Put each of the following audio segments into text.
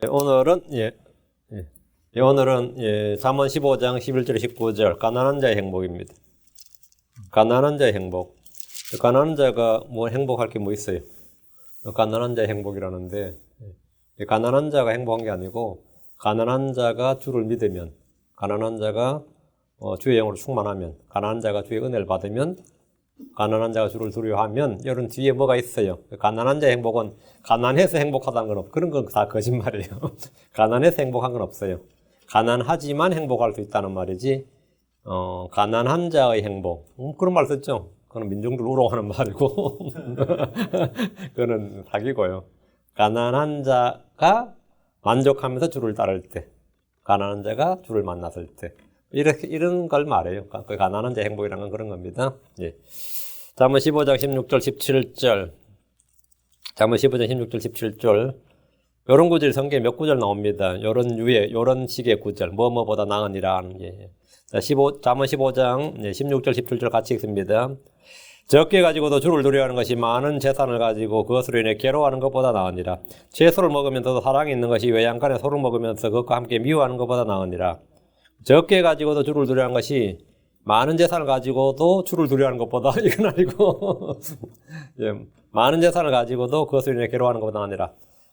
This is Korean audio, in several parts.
오늘은 잠언 15장 11절 19절 가난한 자의 행복입니다. 가난한 자의 행복. 가난한 자가 뭐 행복할 게 뭐 있어요? 가난한 자의 행복이라는데, 가난한 자가 행복한 게 아니고 가난한 자가 주를 믿으면, 가난한 자가 주의 영으로 충만하면, 가난한 자가 주의 은혜를 받으면, 가난한 자가 주를 두려워하면, 이런 뒤에 뭐가 있어요? 가난한 자의 행복은 가난해서 행복하다는 건 없고, 그런 건 다 거짓말이에요. 가난해서 행복한 건 없어요. 가난하지만 행복할 수 있다는 말이지, 가난한 자의 행복. 그런 말 썼죠? 그건 민중들 우롱하는 말이고, 그거는 사기고요. 가난한 자가 만족하면서 주를 따를 때, 가난한 자가 주를 만났을 때, 이런 걸 말해요. 그 가난한 자의 행복이라는 건 그런 겁니다. 예. 잠언 15장 16절 17절. 잠언 15장 16절 17절. 요런 구절 성경에 몇 구절 나옵니다. 요런 식의 구절. 뭐뭐보다 나으니라 하는 게. 잠언 15장 16절 17절 같이 읽습니다. 적게 가지고도 주를 두려워하는 것이 많은 재산을 가지고 그것으로 인해 괴로워하는 것보다 나으니라. 채소를 먹으면서도 사랑이 있는 것이 외양간에 소를 먹으면서 그것과 함께 미워하는 것보다 나으니라. 적게 가지고도 주를 두려워하는 것이 많은 재산을 가지고도 주를 두려워하는 것보다 이건 아니고 많은 재산을 가지고도 그것으로 인해 괴로워하는 것보다 아니라.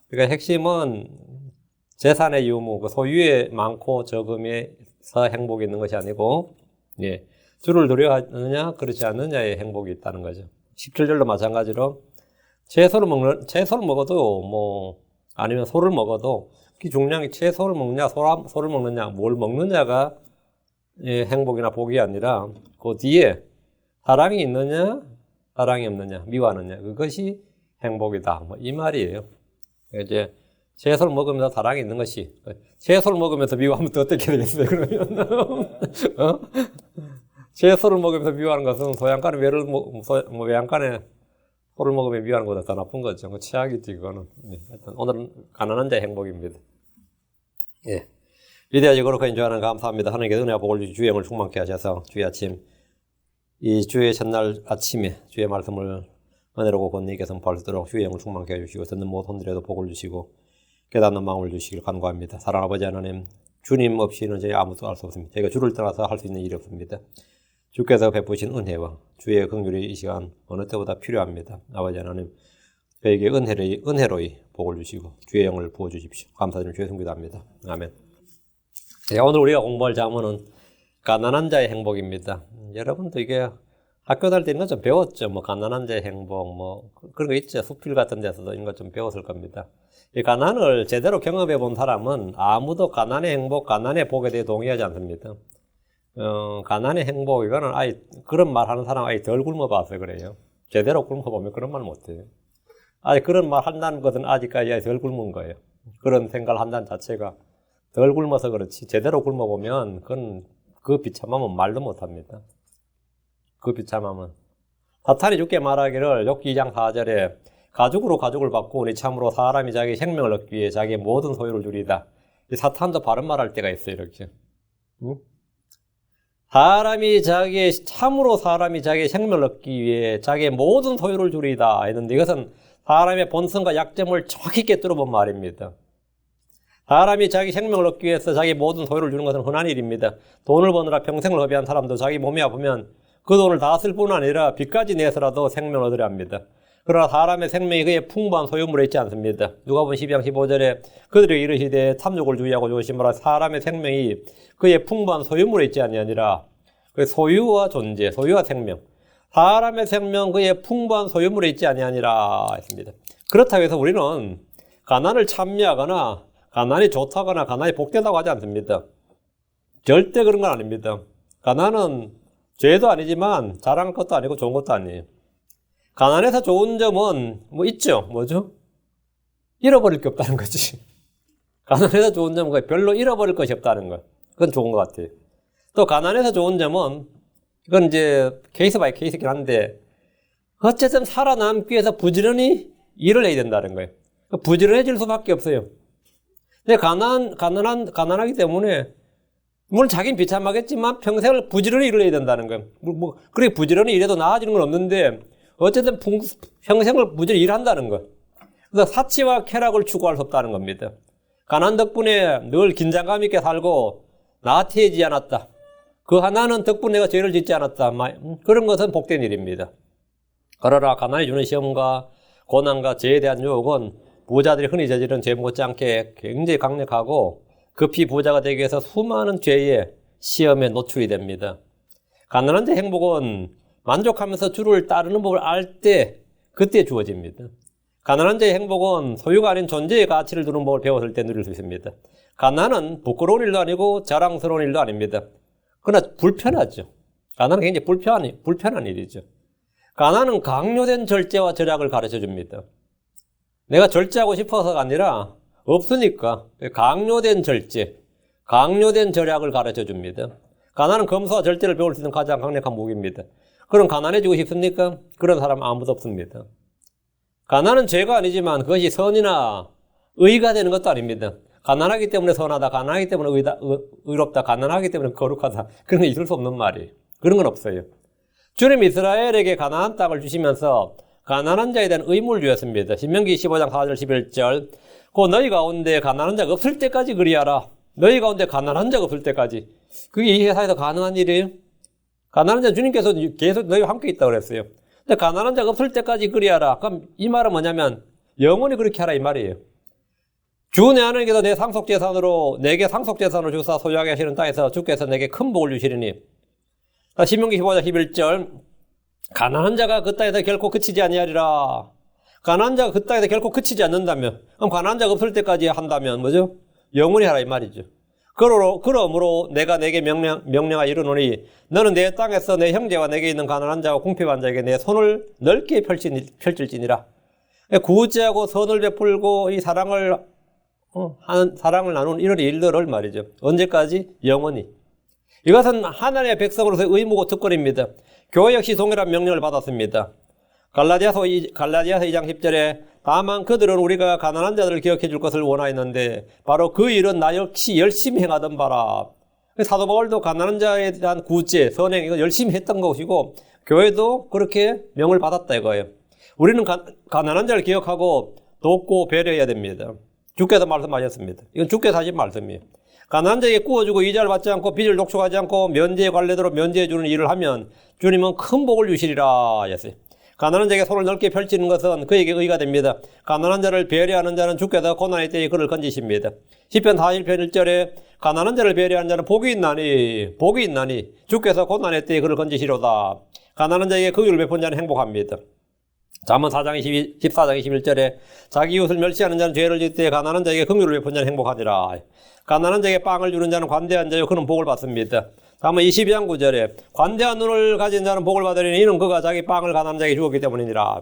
그러니까 핵심은 재산의 유무, 그 소유에 많고 적음에서 행복이 있는 것이 아니고 주를 두려워하느냐 그렇지 않느냐의 행복이 있다는 거죠. 17절도 마찬가지로 채소를 먹어도 뭐 아니면 소를 먹어도 그 중요한 게 채소를 먹느냐 소를 먹느냐 뭘 먹느냐가 행복이나 복이 아니라 그 뒤에 사랑이 있느냐 사랑이 없느냐 미워하느냐 그것이 행복이다 뭐 이 말이에요. 이제 채소를 먹으면서 사랑이 있는 것이 채소를 먹으면서 미워하면 또 어떻게 되겠어요? 그러면 채소를 먹으면서 미워하는 것은 소양간에 외양간에 소를 먹으면 미워하는 것보다 더 나쁜 거죠. 그 최악이지 그거는. 하여튼 오늘은 가난한 자의 행복입니다. 예. 위대하시고 거룩하신 주 하나님 감사합니다. 하나님께서 은혜와 복을 주시 주의 영을 충만케 하셔서 주의 아침 이 주의 첫날 아침에 주의 말씀을 은혜로고 권능있게 선포할 수 있도록 주의 영을 충만케 해주시고 듣는 모든 손들에도 복을 주시고 깨닫는 마음을 주시길 간구합니다. 사랑하는 아버지 하나님 주님 없이는 저희 아무도 알 수 없습니다. 저희가 주를 떠나서 할 수 있는 일이 없습니다. 주께서 베푸신 은혜와 주의 긍휼이 이 시간 어느 때보다 필요합니다. 아버지 하나님 저에게 은혜로이 복을 주시고 주의 영을 부어주십시오. 감사드리며 주의 성기도합니다. 아멘. 네, 오늘 우리가 공부할 잠언은 가난한 자의 행복입니다. 여러분도 이게 학교 다닐 때 이런 거 좀 배웠죠. 뭐 가난한 자의 행복 뭐 그런 거 있죠. 수필 같은 데서도 이런 거 좀 배웠을 겁니다. 이 가난을 제대로 경험해 본 사람은 아무도 가난의 행복, 가난의 복에 대해 동의하지 않습니다. 가난의 행복, 이거는 아예, 그런 말 하는 사람 아예 덜 굶어봐서 그래요. 제대로 굶어보면 그런 말 못해요. 아니, 그런 말 한다는 것은 아직까지 아예 덜 굶은 거예요. 그런 생각을 한다는 자체가 덜 굶어서 그렇지, 제대로 굶어보면, 그건, 그 비참하면 말도 못합니다. 그 비참하면. 사탄이 죽게 말하기를, 욥기 2장 4절에, 가죽으로 가죽을 바꾸니 참으로 사람이 자기 생명을 얻기 위해 자기의 모든 소유를 줄이다. 이 사탄도 바른 말 할 때가 있어요, 이렇게. 응? 참으로 사람이 자기의 생명을 얻기 위해 자기의 모든 소유를 줄이다 했는데 이것은 사람의 본성과 약점을 정확히 꿰뚫어 본 말입니다. 사람이 자기 생명을 얻기 위해서 자기 모든 소유를 주는 것은 흔한 일입니다. 돈을 버느라 평생을 허비한 사람도 자기 몸이 아프면 그 돈을 다 쓸 뿐 아니라 빚까지 내서라도 생명을 얻으려 합니다. 그러나 사람의 생명이 그의 풍부한 소유물에 있지 않습니다. 누가복음 12장 15절에 그들에게 이르시되 탐욕을 주의하고 조심하라. 사람의 생명이 그의 풍부한 소유물에 있지 아니하니라. 그 소유와 존재, 소유와 생명. 사람의 생명 그의 풍부한 소유물에 있지 아니하니라 했습니다. 그렇다고 해서 우리는 가난을 찬미하거나 가난이 좋다거나 가난이 복되다고 하지 않습니다. 절대 그런 건 아닙니다. 가난은 죄도 아니지만 자랑할 것도 아니고 좋은 것도 아니에요. 가난해서 좋은 점은 뭐 있죠. 뭐죠? 잃어버릴 게 없다는 거지. 가난해서 좋은 점은 별로 잃어버릴 것이 없다는 거. 그건 좋은 것 같아요. 또 가난해서 좋은 점은 이건 이제 케이스 바이 케이스이긴 한데 어쨌든 살아남기 위해서 부지런히 일을 해야 된다는 거예요. 부지런해질 수밖에 없어요. 근데 가난하기 때문에 물론 자기는 비참하겠지만 평생을 부지런히 일을 해야 된다는 거예요. 그렇게 부지런히 일해도 나아지는 건 없는데 어쨌든 평생을 부지런히 일한다는 거. 그래서 사치와 쾌락을 추구할 수 없다는 겁니다. 가난 덕분에 늘 긴장감 있게 살고 나태해지지 않았다. 그 하나는 덕분에 내가 죄를 짓지 않았다. 그런 것은 복된 일입니다. 그러나 가난이 주는 시험과 고난과 죄에 대한 유혹은 부자들이 흔히 저지른 죄 못지않게 굉장히 강력하고 급히 부자가 되기 위해서 수많은 죄의 시험에 노출이 됩니다. 가난한 자의 행복은 만족하면서 주를 따르는 법을 알 때 그때 주어집니다. 가난한 자의 행복은 소유가 아닌 존재의 가치를 두는 법을 배웠을 때 누릴 수 있습니다. 가난은 부끄러운 일도 아니고 자랑스러운 일도 아닙니다. 그러나 불편하죠. 가난은 굉장히 불편한 일이죠. 가난은 강요된 절제와 절약을 가르쳐 줍니다. 내가 절제하고 싶어서가 아니라 없으니까 강요된 절제, 강요된 절약을 가르쳐 줍니다. 가난은 검소와 절제를 배울 수 있는 가장 강력한 무기입니다. 그럼 가난해지고 싶습니까? 그런 사람 아무도 없습니다. 가난은 죄가 아니지만 그것이 선이나 의가 되는 것도 아닙니다. 가난하기 때문에 선하다, 가난하기 때문에 의롭다, 가난하기 때문에 거룩하다. 그런 건 있을 수 없는 말이에요. 그런 건 없어요. 주님 이스라엘에게 가나안 땅을 주시면서 가난한 자에 대한 의무를 주었습니다. 신명기 15장 4절 11절 그 너희 가운데 가난한 자가 없을 때까지 그리하라. 너희 가운데 가난한 자가 없을 때까지. 그게 이 회사에서 가능한 일이에요. 가난한 자는 주님께서 계속 너희와 함께 있다고 그랬어요. 근데 가난한 자가 없을 때까지 그리하라. 그럼 이 말은 뭐냐면 영원히 그렇게 하라 이 말이에요. 주 내 하나님께서 내 상속재산으로 내게 상속재산으로 주사 소유하게 하시는 땅에서 주께서 내게 큰 복을 주시리니. 신명기 15장 11절 가난한 자가 그 땅에서 결코 그치지 아니하리라. 가난한 자가 그 땅에서 결코 그치지 않는다면, 그럼 가난한 자가 없을 때까지 한다면 뭐죠? 영원히 하라 이 말이죠. 그러므로 내가 내게 명령하여 이르노니 너는 내 땅에서 내 형제와 내게 있는 가난한 자와 궁핍한 자에게 내 손을 넓게 펼칠지니라. 구제하고 선을 베풀고 이 사랑을 나누는 이런 일들을 말이죠. 언제까지? 영원히. 이것은 하나님의 백성으로서의 의무고 특권입니다. 교회 역시 동일한 명령을 받았습니다. 갈라디아서 2장 10절에 다만 그들은 우리가 가난한 자들을 기억해 줄 것을 원하였는데 바로 그 일은 나 역시 열심히 행하던 바라. 사도 바울도 가난한 자에 대한 구제, 선행 이거 열심히 했던 것이고 교회도 그렇게 명을 받았다 이거예요. 우리는 가난한 자를 기억하고 돕고 배려해야 됩니다. 주께서 말씀하셨습니다. 이건 주께서 하신 말씀이에요. 가난한 자에게 구워주고 이자를 받지 않고 빚을 녹축하지 않고 면제의 관례대로 면제해주는 일을 하면 주님은 큰 복을 주시리라 하셨어요. 가난한 자에게 손을 넓게 펼치는 것은 그에게 의가 됩니다. 가난한 자를 배려하는 자는 주께서 고난의 때에 그를 건지십니다. 시편 41편 1절에 가난한 자를 배려하는 자는 복이 있나니 주께서 고난의 때에 그를 건지시로다. 가난한 자에게 긍휼을 베푼 자는 행복합니다. 잠언 14장 21절에 자기 이웃을 멸시하는 자는 죄를 짓을 때 가난한 자에게 긍휼을 베푼 자는 행복하니라. 가난한 자에게 빵을 주는 자는 관대한 자요 그는 복을 받습니다. 잠언 22장 9절에 관대한 눈을 가진 자는 복을 받으리니 이는 그가 자기 빵을 가난한 자에게 주었기 때문이니라.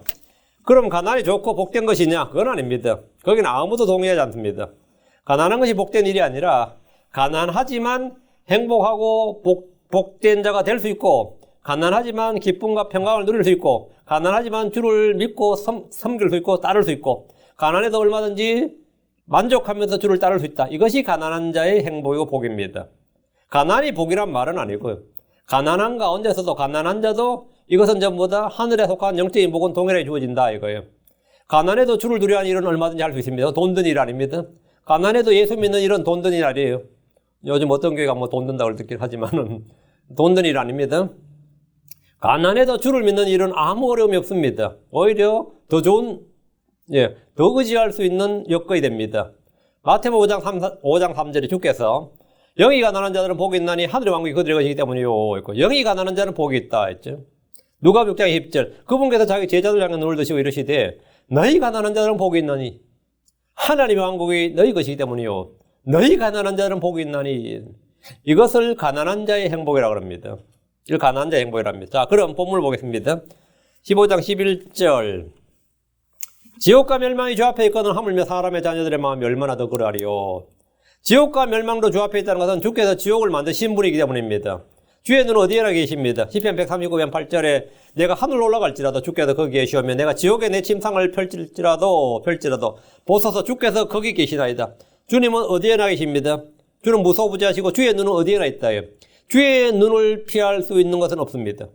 그럼 가난이 좋고 복된 것이냐? 그건 아닙니다. 거기는 아무도 동의하지 않습니다. 가난한 것이 복된 일이 아니라 가난하지만 행복하고 복된 자가 될 수 있고 가난하지만 기쁨과 평강을 누릴 수 있고 가난하지만 주를 믿고 섬길 수 있고 따를 수 있고 가난해도 얼마든지 만족하면서 주를 따를 수 있다. 이것이 가난한 자의 행복이고 복입니다. 가난이 복이란 말은 아니고요. 가난한 가운데서도 가난한 자도 이것은 전부 다 하늘에 속한 영적인 복은 동일하게 주어진다 이거예요. 가난해도 주를 두려워하는 일은 얼마든지 할 수 있습니다. 돈 든 일 아닙니다. 가난해도 예수 믿는 일은 돈 든 일 아니에요. 요즘 어떤 교회가 뭐 돈 든다고 듣긴 하지만은 돈 든 일 아닙니다. 가난해도 주를 믿는 일은 아무 어려움이 없습니다. 오히려 더 좋은, 더 의지할 수 있는 여건이 됩니다. 마태복음 5장 3절에 주께서 영이 가난한 자들은 복이 있나니 하늘의 왕국이 그들의 것이기 때문이요. 영이 가난한 자는 복이 있다 했죠. 누가복음 6장 10절 그분께서 자기 제자들 향해 눈을 드시고 이르시되 너희 가난한 자들은 복이 있나니 하나님의 왕국이 너희 것이기 때문이요. 너희 가난한 자들은 복이 있나니 이것을 가난한 자의 행복이라고 합니다. 이걸 가난한 자의 행복이랍니다. 자, 그럼 본문을 보겠습니다. 15장 11절 지옥과 멸망이 주 앞에 있거든 하물며 사람의 자녀들의 마음이 얼마나 더 그러하리요. 지옥과 멸망도 주 앞에 있다는 것은 주께서 지옥을 만드신 분이기 때문입니다. 주의 눈은 어디에나 계십니다. 시편 139편 8절에 내가 하늘로 올라갈지라도 주께서 거기 계시오며 내가 지옥에 내 침상을 펼칠지라도 보소서 주께서 거기 계시나이다. 주님은 어디에나 계십니다. 주는 무소부지하시고 주의 눈은 어디에나 있다요. 주의 눈을 피할 수 있는 것은 없습니다.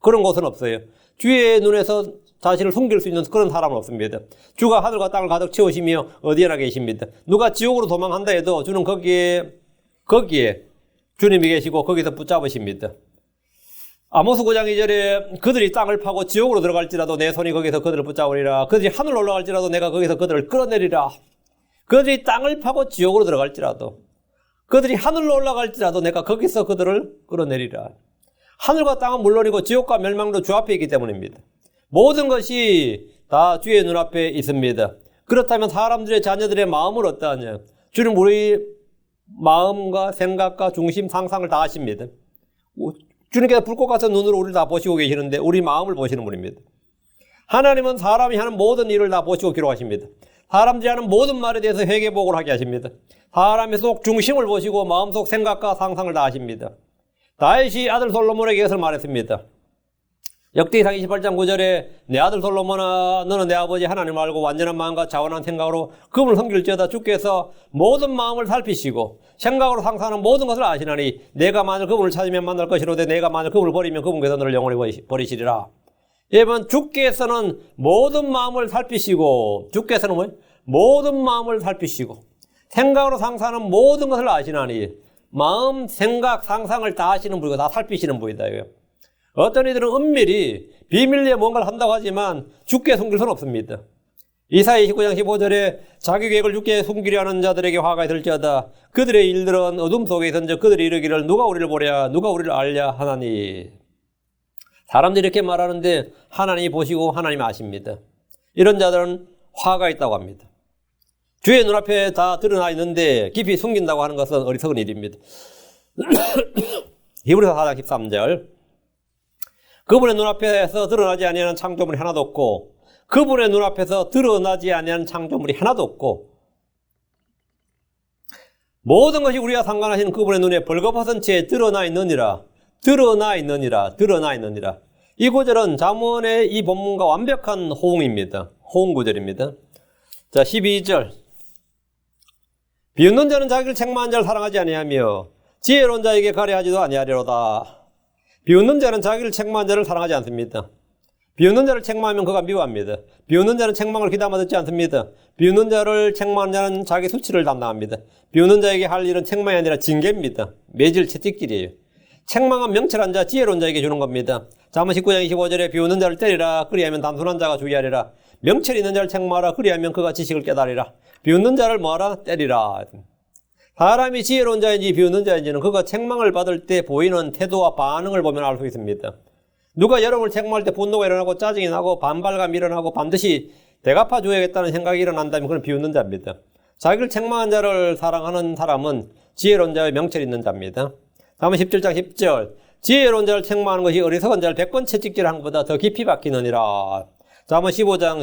그런 곳은 없어요. 주의 눈에서 자신을 숨길 수 있는 그런 사람은 없습니다. 주가 하늘과 땅을 가득 채우시며 어디에나 계십니다. 누가 지옥으로 도망한다 해도 주는 거기에 주님이 계시고 거기서 붙잡으십니다. 아모스 9장 2절에 그들이 땅을 파고 지옥으로 들어갈지라도 내 손이 거기서 그들을 붙잡으리라. 그들이 하늘로 올라갈지라도 내가 거기서 그들을 끌어내리라. 그들이 땅을 파고 지옥으로 들어갈지라도, 그들이 하늘로 올라갈지라도 내가 거기서 그들을 끌어내리라. 하늘과 땅은 물론이고 지옥과 멸망도 주 앞에 있기 때문입니다. 모든 것이 다 주의 눈앞에 있습니다. 그렇다면 사람들의 자녀들의 마음을 어떠하냐? 주는 우리 마음과 생각과 중심, 상상을 다 아십니다. 주님께서 불꽃 같은 눈으로 우리를 다 보시고 계시는데 우리 마음을 보시는 분입니다. 하나님은 사람이 하는 모든 일을 다 보시고 기록하십니다. 사람들이 하는 모든 말에 대해서 회개복을 하게 하십니다. 사람의 속 중심을 보시고 마음속 생각과 상상을 다 아십니다. 다윗이 아들 솔로몬에게 이것을 말했습니다. 역대기상 28장 9절에 내 아들 솔로몬아 너는 내 아버지 하나님을 알고 완전한 마음과 자원한 생각으로 그분을 섬길지어다. 주께서 모든 마음을 살피시고 생각으로 상상하는 모든 것을 아시나니 내가 만일 그분을 찾으면 만날 것이로되 내가 만일 그분을 버리면 그분께서 너를 영원히 버리시리라. 여러분, 주께서는 모든 마음을 살피시고, 주께서는 뭐예요? 모든 마음을 살피시고 생각으로 상상하는 모든 것을 아시나니, 마음, 생각, 상상을 다 아시는 분이고 다 살피시는 분이다 이거예요. 어떤 이들은 은밀히 비밀리에 뭔가를 한다고 하지만 주께 숨길 수는 없습니다. 이사야 29장 15절에 자기 계획을 주께 숨기려 하는 자들에게 화가 있을지어다. 그들의 일들은 어둠 속에 있은즉 그들이 이르기를 누가 우리를 보랴 누가 우리를 알랴 하나니. 사람들이 이렇게 말하는데 하나님이 보시고 하나님이 아십니다. 이런 자들은 화가 있다고 합니다. 주의 눈앞에 다 드러나 있는데 깊이 숨긴다고 하는 것은 어리석은 일입니다. 히브리서 4장 13절 그분의 눈앞에서 드러나지 아니하는 창조물이 하나도 없고 그분의 눈앞에서 드러나지 아니하는 창조물이 하나도 없고 모든 것이 우리와 상관하시는 그분의 눈에 벌거벗은 채 드러나 있느니라. 이 구절은 잠언의 이 본문과 완벽한 호응입니다. 호응 구절입니다. 자, 12절 비웃는 자는 자기를 책망한 자를 사랑하지 아니하며 지혜로운 자에게 가려하지도 아니하리로다. 비웃는 자는 자기를 책망한 자를 사랑하지 않습니다. 비웃는 자를 책망하면 그가 미워합니다. 비웃는 자는 책망을 귀담아 듣지 않습니다. 비웃는 자를 책망하는 자는 자기 수치를 담당합니다. 비웃는 자에게 할 일은 책망이 아니라 징계입니다. 매질 채찍질이에요. 책망은 명철한 자, 지혜로운 자에게 주는 겁니다. 잠언 19장 25절에 비웃는 자를 때리라. 그리하면 단순한 자가 주의하리라. 명철 있는 자를 책망하라. 그리하면 그가 지식을 깨달으리라. 비웃는 자를 뭐하라? 때리라. 사람이 지혜로운 자인지 비웃는 자인지는 그가 책망을 받을 때 보이는 태도와 반응을 보면 알 수 있습니다. 누가 여러분을 책망할 때 분노가 일어나고 짜증이 나고 반발감이 일어나고 반드시 대갚아 줘야겠다는 생각이 일어난다면 그건 비웃는 자입니다. 자기를 책망한 자를 사랑하는 사람은 지혜로운 자의 명철 있는 자입니다. 잠언 17장 10절 지혜로운 자를 책망하는 것이 어리석은 자를 100번 채찍질하는 것보다 더 깊이 박히느니라. 잠언 25장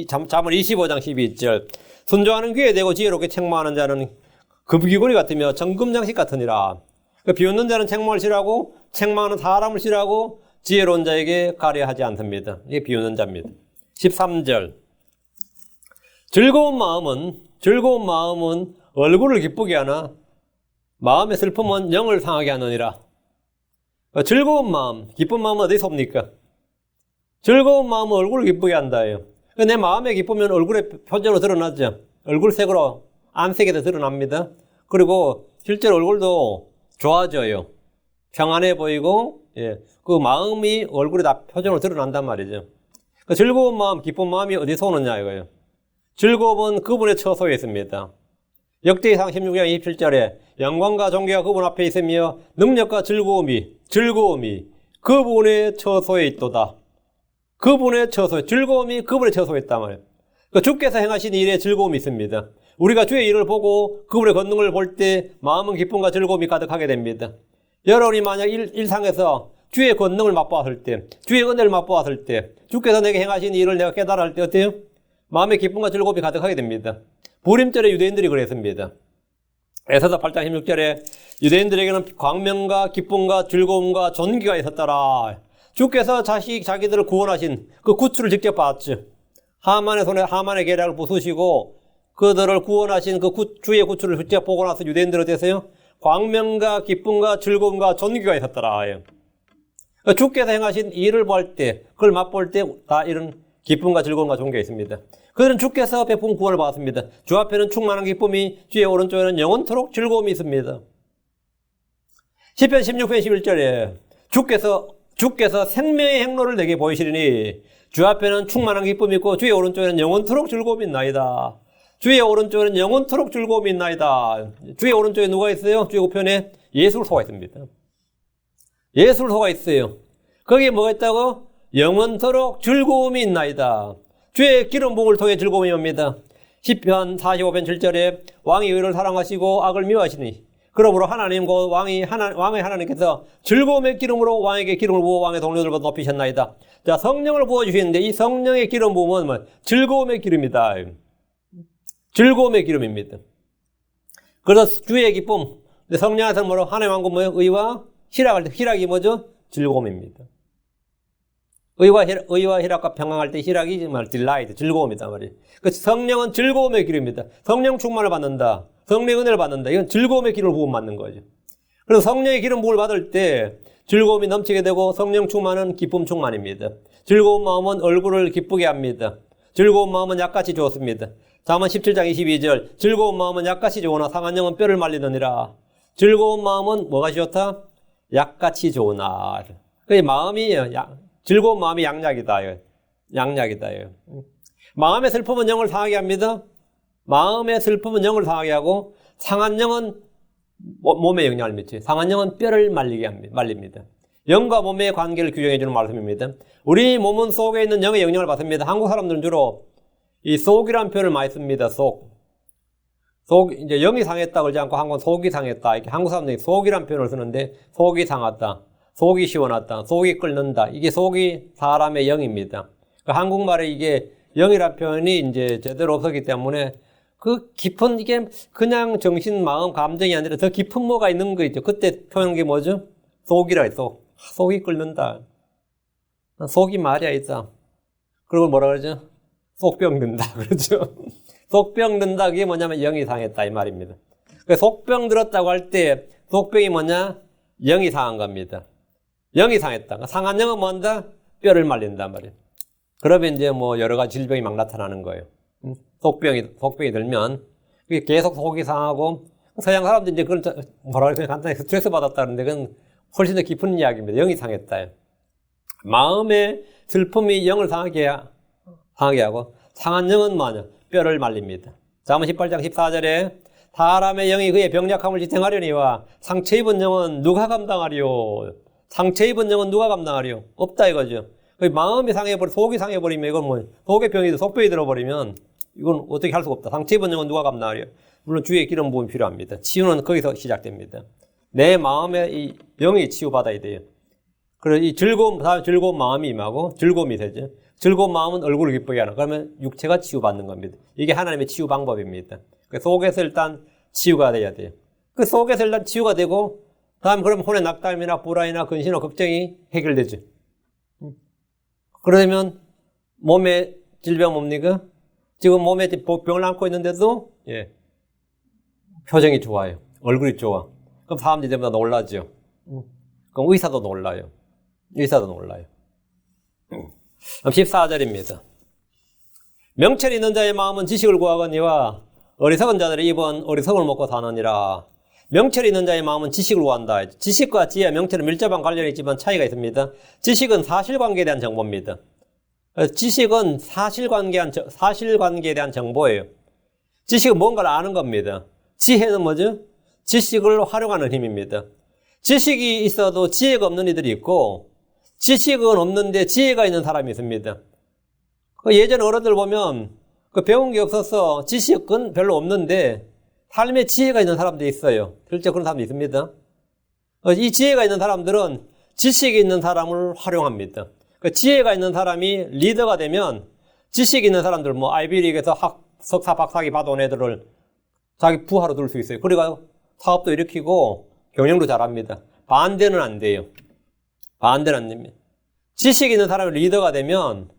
12절 순종하는 귀에 대고 지혜롭게 책망하는 자는 금귀고리 같으며 정금장식 같으니라. 비웃는 자는 책망을 싫어하고 책망하는 사람을 싫어하고 지혜로운 자에게 가려하지 않습니다. 이게 비웃는 자입니다. 13절 즐거운 마음은 얼굴을 기쁘게 하나 마음의 슬픔은 영을 상하게 하느니라. 즐거운 마음, 기쁜 마음은 어디서 옵니까? 즐거운 마음은 얼굴을 기쁘게 한다예요. 내 마음에 기쁘면 얼굴의 표정으로 드러나죠. 얼굴색으로 안색에도 드러납니다. 그리고 실제로 얼굴도 좋아져요. 평안해 보이고, 그 마음이 얼굴에 다 표정으로 드러난단 말이죠. 그 즐거운 마음, 기쁜 마음이 어디서 오느냐 이거예요. 즐거움은 그분의 처소에 있습니다. 역대기상 16장 27절에 영광과 존귀가 그분 앞에 있으며 능력과 즐거움이 그분의 처소에 있도다. 그분의 처소에, 즐거움이 그분의 처소에 있단 말이에요. 그 주께서 행하신 일에 즐거움이 있습니다. 우리가 주의 일을 보고 그분의 권능을 볼 때 마음은 기쁨과 즐거움이 가득하게 됩니다. 여러분이 만약 일상에서 주의 권능을 맛보았을 때, 주의 은혜를 맛보았을 때, 주께서 내게 행하신 일을 내가 깨달아 할 때 어때요? 마음에 기쁨과 즐거움이 가득하게 됩니다. 부림절에 유대인들이 그랬습니다. 에사서 8장 16절에 유대인들에게는 광명과 기쁨과 즐거움과 존귀가 있었더라. 주께서 자기들을 구원하신 그 구출을 직접 봤죠. 하만의 손에 하만의 계략을 부수시고 그들을 구원하신 그 주의 구출을 직접 보고 나서 유대인들 어땠어요? 광명과 기쁨과 즐거움과 존귀가 있었더라. 주께서 행하신 일을 볼 때, 그걸 맛볼 때 다 이런 기쁨과 즐거움과 존귀가 있습니다. 그들은 주께서 베푼 구원을 받았습니다. 주 앞에는 충만한 기쁨이, 주의 오른쪽에는 영원토록 즐거움이 있습니다. 시편 16편 11절에 주께서 생명의 행로를 내게 보이시리니 주 앞에는 충만한 기쁨이 있고 주의 오른쪽에는 영원토록 즐거움이 있나이다. 주의 오른쪽에는 영원토록 즐거움이 있나이다. 주의 오른쪽에 누가 있어요? 주의 우편에 예술소가 있습니다. 예술소가 있어요. 거기에 뭐가 있다고? 영원토록 즐거움이 있나이다. 주의 기름 부음을 통해 즐거움이 옵니다. 시편 45편 7절에 왕이 의를 사랑하시고 악을 미워하시니 그러므로 하나님 곧 왕의 하나님께서 즐거움의 기름으로 왕에게 기름을 부어 왕의 동료들보다 높이셨나이다. 자, 성령을 부어주시는데 이 성령의 기름 부음은 뭐? 즐거움의 기름이다. 즐거움의 기름입니다. 그래서 주의 기쁨, 성령 안에서 뭐로? 하나님 왕국 뭐예요? 의와 희락할 때, 희락이 뭐죠? 즐거움입니다. 의와 희락과 평강할 때 희락이 정말 딜라이트, 즐거움이다 말이에요. 그 성령은 즐거움의 기름입니다. 성령 충만을 받는다. 성령의 은혜를 받는다. 이건 즐거움의 기름을 부음 받는 거죠. 그래서 성령의 기름 부음을 받을 때 즐거움이 넘치게 되고 성령 충만은 기쁨 충만입니다. 즐거운 마음은 얼굴을 기쁘게 합니다. 즐거운 마음은 약같이 좋습니다. 잠언 17장 22절 즐거운 마음은 약같이 좋으나 상한 영은 뼈를 말리느니라. 즐거운 마음은 뭐가 좋다? 약같이 좋으나. 그 마음이 즐거운 마음이 양약이다. 양약이다. 마음의 슬픔은 영을 상하게 합니다. 마음의 슬픔은 영을 상하게 하고 상한 영은 몸에 영향을 미치죠. 상한 영은 뼈를 말립니다. 영과 몸의 관계를 규정해 주는 말씀입니다. 우리 몸은 속에 있는 영의 영향을 받습니다. 한국 사람들은 주로 이 속이라는 표현을 많이 씁니다. 이제 영이 상했다 그러지 않고 한국은 속이 상했다. 이렇게 한국 사람들이 속이라는 표현을 쓰는데 속이 상하다. 속이 시원하다. 속이 끓는다. 이게 속이 사람의 영입니다. 그 한국말에 이게 영이라는 표현이 이제 제대로 없었기 때문에 그 깊은 이게 그냥 정신, 마음, 감정이 아니라 더 깊은 뭐가 있는 거 있죠. 그때 표현한 게 뭐죠? 속이라 했어. 속이 끓는다. 속이 말이야 있다. 그리고 뭐라 그러죠? 속병 든다. 그렇죠? 속병 든다. 그게 뭐냐면 영이 상했다 이 말입니다. 속병 들었다고 할 때 속병이 뭐냐? 영이 상한 겁니다. 영이 상했다. 상한 영은 뭔다? 뼈를 말린단 말이에요. 그러면 이제 뭐 여러 가지 질병이 막 나타나는 거예요. 속병이 들면 계속 속이 상하고 서양 사람들이 이제 그런 뭐라 그래 간단히 스트레스 받았다는데 그건 훨씬 더 깊은 이야기입니다. 영이 상했다. 마음의 슬픔이 영을 상하게 하고 상한 영은 뭐냐? 뼈를 말립니다. 잠언 18장 14절에 사람의 영이 그의 병약함을 지탱하려니와 상처 입은 영은 누가 감당하리요? 상처 입은 영은 누가 감당하리요? 없다 이거죠. 마음이 속이 상해버리면 이건 뭐 속의 병이 속병이 들어버리면 이건 어떻게 할 수가 없다. 상처 입은 영은 누가 감당하리요? 물론 주의 기름 부음이 필요합니다. 치유는 거기서 시작됩니다. 내 마음의 이 영이 치유받아야 돼요. 그래서 이 즐거운 마음이 임하고 즐거움이 되죠. 즐거운 마음은 얼굴을 기쁘게 하는. 그러면 육체가 치유받는 겁니다. 이게 하나님의 치유 방법입니다. 그 속에서 일단 치유가 돼야 돼요. 그 속에서 일단 치유가 되고 다음 그럼 혼의 낙담이나 불안이나 근심이나 걱정이 해결되죠. 그러면 몸에 질병 뭡니까? 지금 몸에 병을 안고 있는데도 표정이 좋아요. 얼굴이 좋아. 그럼 사람들이 전부 다 놀라죠. 그럼 의사도 놀라요. 그럼 14절입니다. 명철이 있는 자의 마음은 지식을 구하거니와 어리석은 자들의 입은 어리석음을 먹고 사느니라. 명철이 있는 자의 마음은 지식을 구한다. 지식과 지혜와 명철은 밀접한 관련이 있지만 차이가 있습니다. 지식은 사실관계에 대한 정보입니다. 지식은 사실관계에 대한 정보예요. 지식은 뭔가를 아는 겁니다. 지혜는 뭐죠? 지식을 활용하는 힘입니다. 지식이 있어도 지혜가 없는 이들이 있고 지식은 없는데 지혜가 있는 사람이 있습니다. 예전 어른들 보면 배운 게 없어서 지식은 별로 없는데 삶에 지혜가 있는 사람들이 있어요. 실제 그런 사람도 있습니다. 이 지혜가 있는 사람들은 지식이 있는 사람을 활용합니다. 지혜가 있는 사람이 리더가 되면 지식이 있는 사람들, 아이비리그에서 석사, 박사학위 받아온 애들을 자기 부하로 둘 수 있어요. 그리고 사업도 일으키고 경영도 잘합니다. 반대는 안 돼요. 반대는 안 됩니다. 지식 있는 사람이 리더가 되면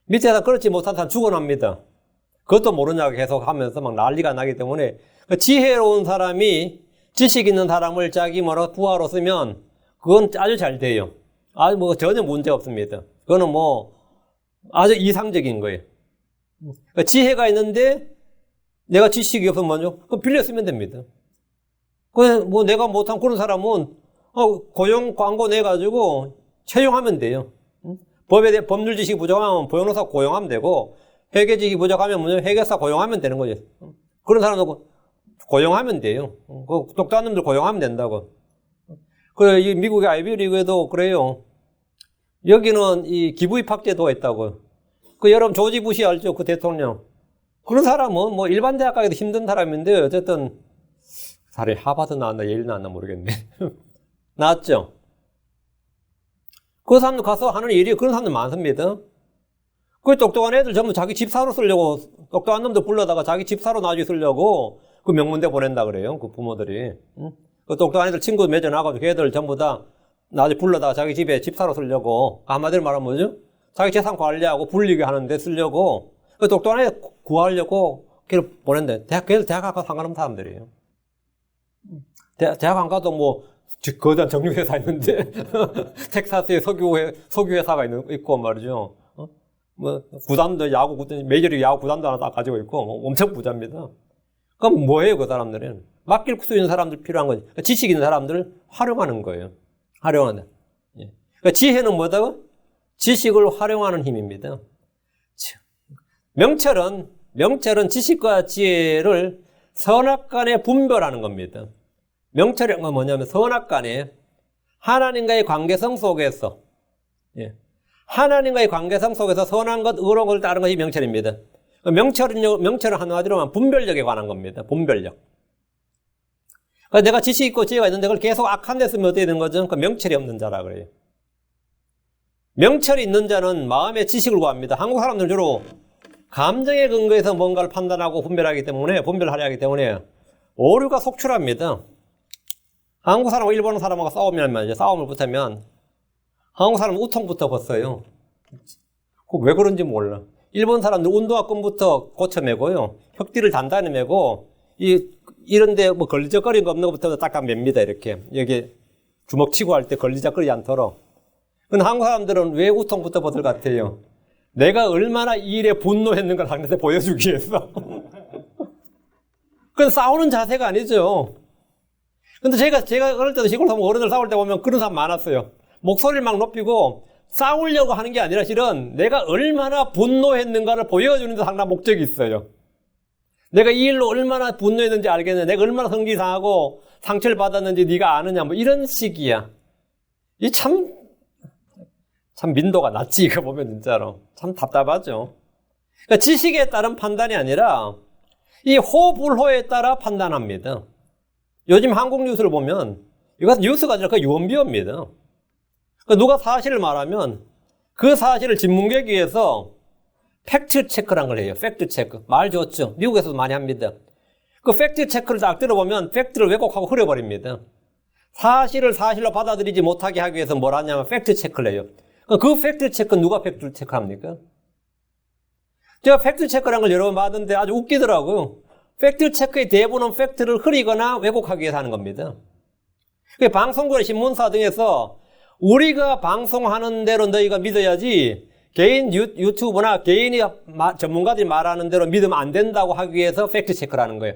밑에서 그렇지 못한 사람 죽어납니다. 그것도 모르냐고 계속 하면서 막 난리가 나기 때문에 지혜로운 사람이 지식 있는 사람을 자기 부하로 쓰면 그건 아주 잘 돼요. 전혀 문제 없습니다. 그거는 아주 이상적인 거예요. 그러니까 지혜가 있는데 내가 지식이 없으면 뭐죠? 그럼 빌려 쓰면 됩니다. 그 뭐 내가 못한 그런 사람은 고용 광고 내가지고 채용하면 돼요. 법에 대해 법률 지식이 부족하면 변호사 고용하면 되고 회계 지식이 부족하면 뭐죠? 회계사 고용하면 되는 거죠. 그런 사람들 고용하면 돼요. 그 독자한 놈들 고용하면 된다고. 그 이 미국의 아이비리그에도 그래요. 여기는 이 기부 입학제도가 있다고. 그 여러분 조지 부시 알죠? 그 대통령. 그런 사람은 뭐 일반 대학 가기도 힘든 사람인데 어쨌든 사례 하버드 나왔나 예일 나왔나 모르겠네. 나왔죠? 그 사람들 가서 하는 일이 그런 사람들 많습니다. 그 똑똑한 애들 전부 자기 집사로 쓰려고 똑똑한 놈들 불러다가 자기 집사로 나중에 쓰려고 그 명문대 보낸다 그래요. 그 부모들이. 그 똑똑한 애들 친구 맺어놔가지고 걔들 전부 다 나중에 불러다가 자기 집에 집사로 쓰려고 한마디로 말하면 뭐죠? 자기 재산 관리하고 불리게 하는데 쓰려고 그 똑똑한 애 구하려고 걔를 보낸대. 걔들 대학 가서 상관없는 사람들이에요. 대학 안 가도 뭐 거대한 정유회사 있는데 텍사스에 석유회사가 있고 말이죠. 뭐 구단도 야구 구단 메이저리그 야구 구단도 하나 다 가지고 있고 뭐 엄청 부자입니다. 그럼 뭐예요 그 사람들은? 맡길 수 있는 사람들 필요한 거지. 그러니까 지식 있는 사람들을 활용하는 거예요. 활용하는. 예. 그러니까 지혜는 뭐다고? 지식을 활용하는 힘입니다. 명철은 지식과 지혜를 선악간에 분별하는 겁니다. 명철이란 건 뭐냐면 선악간에 하나님과의 관계성 속에서 하나님과의 관계성 속에서 선한 것, 의로운 것을 따르는 것이 명철입니다. 명철은 한마디로 분별력에 관한 겁니다. 분별력. 그러니까 내가 지식 있고 지혜가 있는데 그걸 계속 악한 데 쓰면 어떻게 되는 거죠? 그러니까 명철이 없는 자라 그래요. 명철이 있는 자는 마음의 지식을 구합니다. 한국 사람들 주로 감정에 근거해서 뭔가를 판단하고 분별하려 하기 때문에 오류가 속출합니다. 한국 사람하고 일본 사람하고 싸움을 붙으면 한국 사람은 우통부터 벗어요. 왜 그런지 몰라. 일본 사람들 운동화끈부터 고쳐매고요. 혁띠를 단단히 매고 이런데 뭐 걸리적거리는 거 없는 것부터 딱딱 맵니다. 이렇게 여기 주먹 치고 할 때 걸리적거리지 않도록. 근데 한국 사람들은 왜 우통부터 벗을 것 같아요? 내가 얼마나 이 일에 분노했는가를 상대한테 보여주기 위해서. 그건 싸우는 자세가 아니죠. 근데 제가 어릴 때도 시골 사람 어른들 싸울 때 보면 그런 사람 많았어요. 목소리를 막 높이고 싸우려고 하는 게 아니라 실은 내가 얼마나 분노했는가를 보여주는 데 상당한 목적이 있어요. 내가 이 일로 얼마나 분노했는지 알겠는데 내가 얼마나 성질이 상하고 상처를 받았는지 네가 아느냐 뭐 이런 식이야. 이 참 민도가 낮지 이거 보면 진짜로. 참 답답하죠. 그러니까 지식에 따른 판단이 아니라 이 호불호에 따라 판단합니다. 요즘 한국 뉴스를 보면 이것은 뉴스가 아니라 그 유언비어입니다. 그러니까 누가 사실을 말하면 그 사실을 진뭉개기 위해서 팩트 체크란 걸 해요. 팩트 체크. 말 좋죠. 미국에서도 많이 합니다. 그 팩트 체크를 딱 들어보면 팩트를 왜곡하고 흐려버립니다. 사실을 사실로 받아들이지 못하게 하기 위해서 뭘 하냐면 팩트 체크를 해요. 그 팩트 체크는 누가 팩트 체크합니까? 제가 팩트 체크라는 걸 여러 번 봤는데 아주 웃기더라고요. 팩트 체크의 대부분은 팩트를 흐리거나 왜곡하기 위해서 하는 겁니다. 방송국이나 신문사 등에서 우리가 방송하는 대로 너희가 믿어야지 개인 유튜브나 개인이 전문가들이 말하는 대로 믿으면 안 된다고 하기 위해서 팩트 체크를 하는 거예요.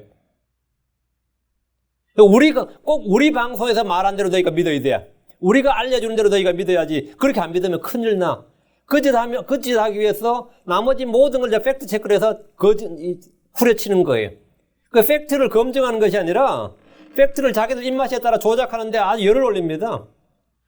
우리가 꼭 우리 방송에서 말한 대로 너희가 믿어야 돼. 우리가 알려주는 대로 너희가 믿어야지. 그렇게 안 믿으면 큰일 나. 그 짓 하기 위해서 나머지 모든 걸 팩트 체크를 해서 후려치는 거예요. 그 팩트를 검증하는 것이 아니라 팩트를 자기들 입맛에 따라 조작하는데 아주 열을 올립니다.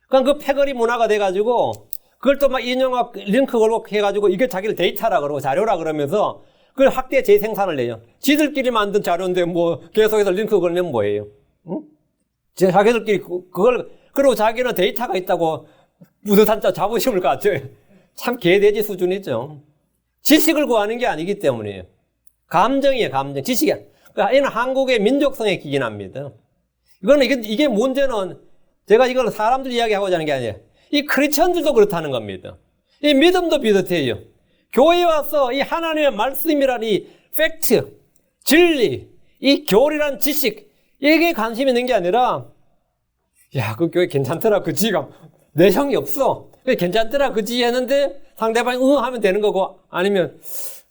그러니까 그 패거리 문화가 돼가지고 그걸 또 막 인용하고 링크 걸고 해가지고 이게 자기를 데이터라 그러고 자료라 그러면서 그걸 확대 재생산을 해요. 지들끼리 만든 자료인데 뭐 계속해서 링크 걸면 뭐예요? 응? 자기들끼리 그리고 자기는 데이터가 있다고 무드산자 자부심을 가져요. 참 개돼지 수준이죠. 지식을 구하는 게 아니기 때문이에요. 감정이에요, 감정. 지식이야. 이는 한국의 민족성에 기인합니다. 이게 문제는 제가 이걸 사람들 이야기하고자 하는 게 아니에요. 이 크리스천들도 그렇다는 겁니다. 이 믿음도 비슷해요. 교회에 와서 이 하나님의 말씀이란 이 팩트, 진리, 이 교리란 지식, 이게 관심 있는 게 아니라 야, 그 교회 괜찮더라. 그 지가 내성이 없어. 괜찮더라, 그지? 했는데 상대방이 응 하면 되는 거고, 아니면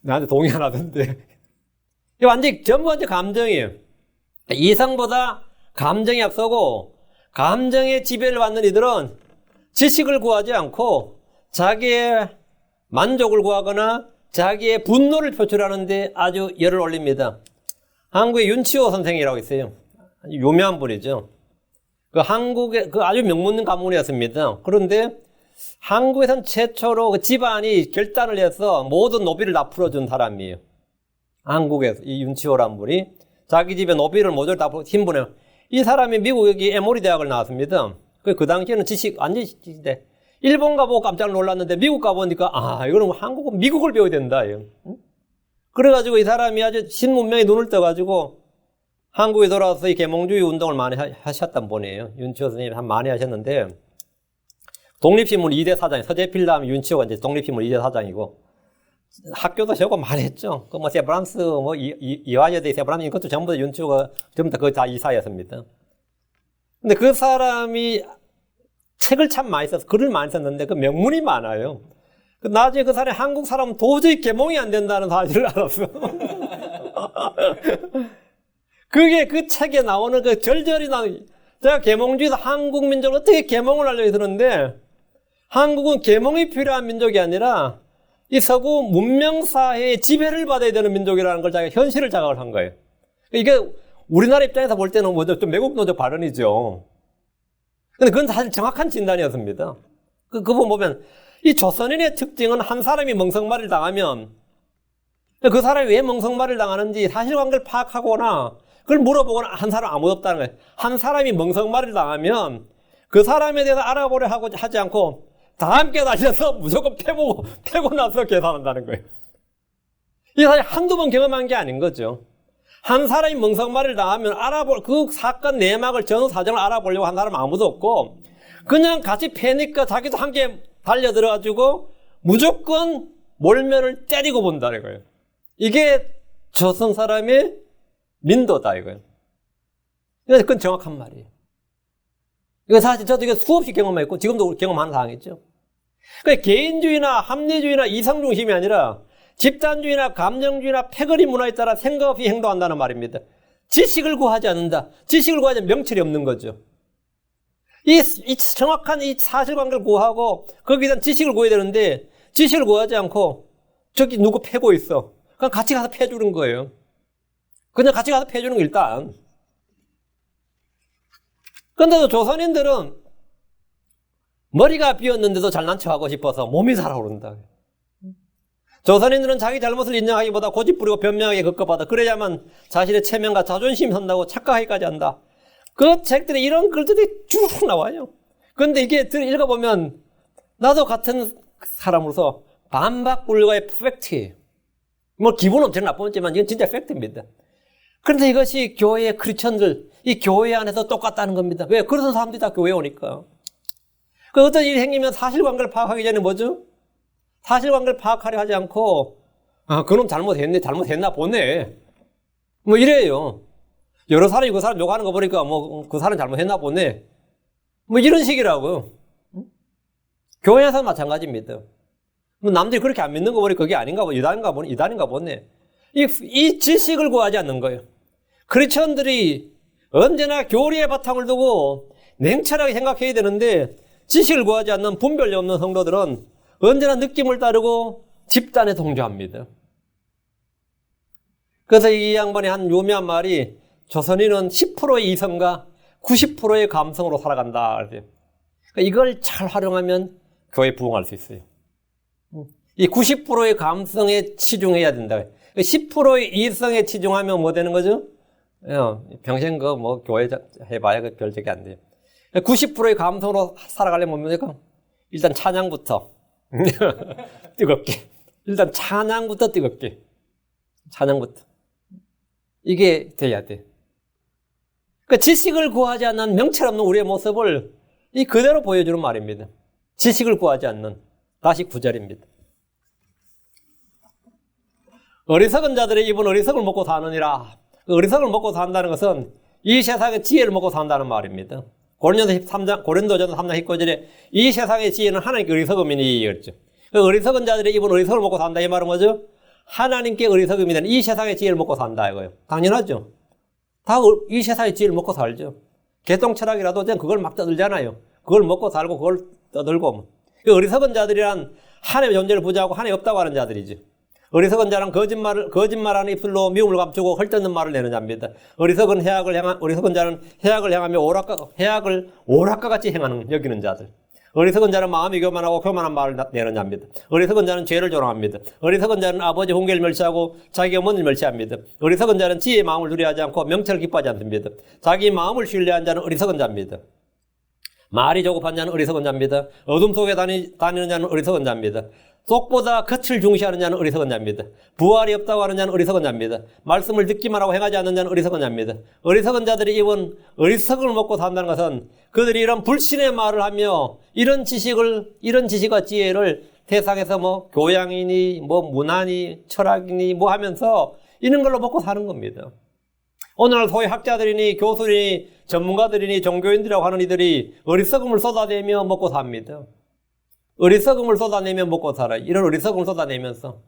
나한테 동의 안 하던데. 이게 전부 완전 감정이에요. 이성보다 감정이 앞서고, 감정의 지배를 받는 이들은 지식을 구하지 않고 자기의 만족을 구하거나 자기의 분노를 표출하는데 아주 열을 올립니다. 한국의 윤치호 선생이라고 있어요. 유명한 분이죠. 한국의 아주 명문 가문이었습니다. 그런데 한국에선 최초로 그 집안이 결단을 해서 모든 노비를 다 풀어준 사람이에요. 한국에서 이 윤치호라는 분이 자기 집에 노비를 모두 다 신분해요. 이 사람이 미국 여기 에모리 대학을 나왔습니다. 그 당시에는 완전히 지식인데 일본 가보고 깜짝 놀랐는데 미국 가보니까 이거는 한국은 미국을 배워야 된다. 그래가지고 이 사람이 아주 신문명에 눈을 떠가지고 한국에 돌아와서 이 계몽주의 운동을 많이 하셨단 분이에요. 윤치호 선생님이 많이 하셨는데 독립신문 2대 사장, 서재필 다음에 윤치호가 이제 독립신문 2대 사장이고 학교도 저거 많이 했죠. 세브란스, 이화여대 세브란스 이것도 전부 다 윤치호가 전부 다 그거 다 이사였습니다. 근데 그 사람이 책을 참 많이 써서 글을 많이 썼는데 그 명문이 많아요. 나중에 그 사람이 한국 사람은 도저히 계몽이 안 된다는 사실을 알았어. 그게 그 책에 나오는 그 절절히 제가 계몽주의에서 한국 민족을 어떻게 계몽을 하려고 했었는데 한국은 계몽이 필요한 민족이 아니라 이 서구 문명사회의 지배를 받아야 되는 민족이라는 걸 자기가 현실을 자각을 한 거예요. 이게 우리나라 입장에서 볼 때는 좀 매국노적 발언이죠. 근데 그건 사실 정확한 진단이었습니다. 그 부분 보면 이 조선인의 특징은 한 사람이 멍석말이를 당하면 그 사람이 왜 멍석말이를 당하는지 사실관계를 파악하거나 그걸 물어보거나 한 사람 아무도 없다는 거예요. 한 사람이 멍석말이를 당하면 그 사람에 대해서 알아보려 하지 않고 다 함께 다녀서 무조건 패고 나서 계산한다는 거예요. 이게 사실 한두 번 경험한 게 아닌 거죠. 한 사람이 멍석말이를 당하면 그 사건 내막을 전 사정을 알아보려고 한 사람은 아무도 없고 그냥 같이 패니까 자기도 함께 달려들어가지고 무조건 몰면을 때리고 본다는 거예요. 이게 조선 사람의 민도다 이거예요. 그건 정확한 말이에요. 이거 사실 저도 이거 수없이 경험했고 지금도 경험하는 상황이죠. 그러니까 개인주의나 합리주의나 이성중심이 아니라 집단주의나 감정주의나 패거리 문화에 따라 생각 없이 행동한다는 말입니다. 지식을 구하지 않는다. 지식을 구하지 않으면 명철이 없는 거죠. 이 정확한 이 사실관계를 구하고 거기에 대한 지식을 구해야 되는데 지식을 구하지 않고 저기 누구 패고 있어. 그냥 같이 가서 패주는 거예요. 그냥 같이 가서 패주는 거 일단. 근데도 조선인들은 머리가 비었는데도 잘난 척하고 싶어서 몸이 살아오른다. 조선인들은 자기 잘못을 인정하기보다 고집부리고 변명하기에 급급하다. 그래야만 자신의 체면과 자존심이 선다고 착각하기까지 한다. 그 책들에 이런 글들이 쭉 나와요. 근데 이게 읽어보면 나도 같은 사람으로서 반박 불가의 팩트예요. 기분은 엄청 나쁘지만 이건 진짜 팩트입니다. 그런데 이것이 교회의 크리스천들, 이 교회 안에서 똑같다는 겁니다. 왜? 그런 사람들이 다 교회에 오니까. 어떤 일이 생기면 사실관계를 파악하기 전에 뭐죠? 사실관계를 파악하려 하지 않고 그놈 잘못했나 보네. 이래요. 여러 사람이 그 사람 욕하는 거 보니까 그 사람 잘못했나 보네. 이런 식이라고. 교회에서 마찬가지입니다. 남들이 그렇게 안 믿는 거 보니 그게 아닌가 보네. 이단인가 보네. 이 지식을 구하지 않는 거예요. 크리스천들이 언제나 교리의 바탕을 두고 냉철하게 생각해야 되는데 지식을 구하지 않는 분별력 없는 성도들은 언제나 느낌을 따르고 집단에 동조합니다. 그래서 이 양반이 한 유명한 말이 조선인은 10%의 이성과 90%의 감성으로 살아간다. 이걸 잘 활용하면 교회에 부흥할 수 있어요. 이 90%의 감성에 치중해야 된다. 10%의 이성에 치중하면 뭐 되는 거죠? 평생 교회 해봐야 별 적이 안 돼요. 90%의 감성으로 살아가려면 뭡니까? 일단 찬양부터. 뜨겁게. 일단 찬양부터 뜨겁게. 찬양부터. 이게 돼야 돼. 지식을 구하지 않는 명철 없는 우리의 모습을 그대로 보여주는 말입니다. 지식을 구하지 않는. 다시 9절입니다. 어리석은 자들의 입은 어리석을 먹고 사느니라. 어리석을 먹고 산다는 것은 이 세상의 지혜를 먹고 산다는 말입니다. 고린도전서 3장 19절에 이 세상의 지혜는 하나님께 어리석음이니 그랬죠. 그 어리석은 자들이 입은 어리석음을 먹고 산다 이 말은 뭐죠? 하나님께 어리석음이 되는 이 세상의 지혜를 먹고 산다 이거예요. 당연하죠. 다 이 세상의 지혜를 먹고 살죠. 개똥철학이라도 그걸 막 떠들잖아요. 그걸 먹고 살고 그걸 떠들고. 그 어리석은 자들이란 하나님의 존재를 부정하고 하나님이 없다고 하는 자들이지. 어리석은 자는 거짓말하는 입술로 미움을 감추고 헐뜯는 말을 내는 자입니다. 어리석은 자는 해악을 향하며 해악을 오락과 같이 여기는 자들. 어리석은 자는 마음이 교만하고 교만한 말을 내는 자입니다. 어리석은 자는 죄를 조롱합니다. 어리석은 자는 아버지 훈계를 멸시하고 자기 어머니를 멸시합니다. 어리석은 자는 지혜의 마음을 두려워하지 않고 명철을 기뻐하지 않습니다. 자기 마음을 신뢰한 자는 어리석은 자입니다. 말이 조급한 자는 어리석은 자입니다. 어둠 속에 다니는 자는 어리석은 자입니다. 속보다 겉을 중시하는 자는 어리석은 자입니다. 부활이 없다고 하는 자는 어리석은 자입니다. 말씀을 듣기만 하고 행하지 않는 자는 어리석은 자입니다. 어리석은 자들이 입은 어리석음을 먹고 산다는 것은 그들이 이런 불신의 말을 하며 이런 지식과 지혜를 세상에서 뭐 교양이니 뭐 문화니 철학이니 뭐 하면서 이런 걸로 먹고 사는 겁니다. 오늘날 소위 학자들이니 교수니 전문가들이니 종교인들이라고 하는 이들이 어리석음을 쏟아내며 먹고 삽니다. 어리석음을 쏟아내며 먹고 살아요. 이런 어리석음을 쏟아내면서.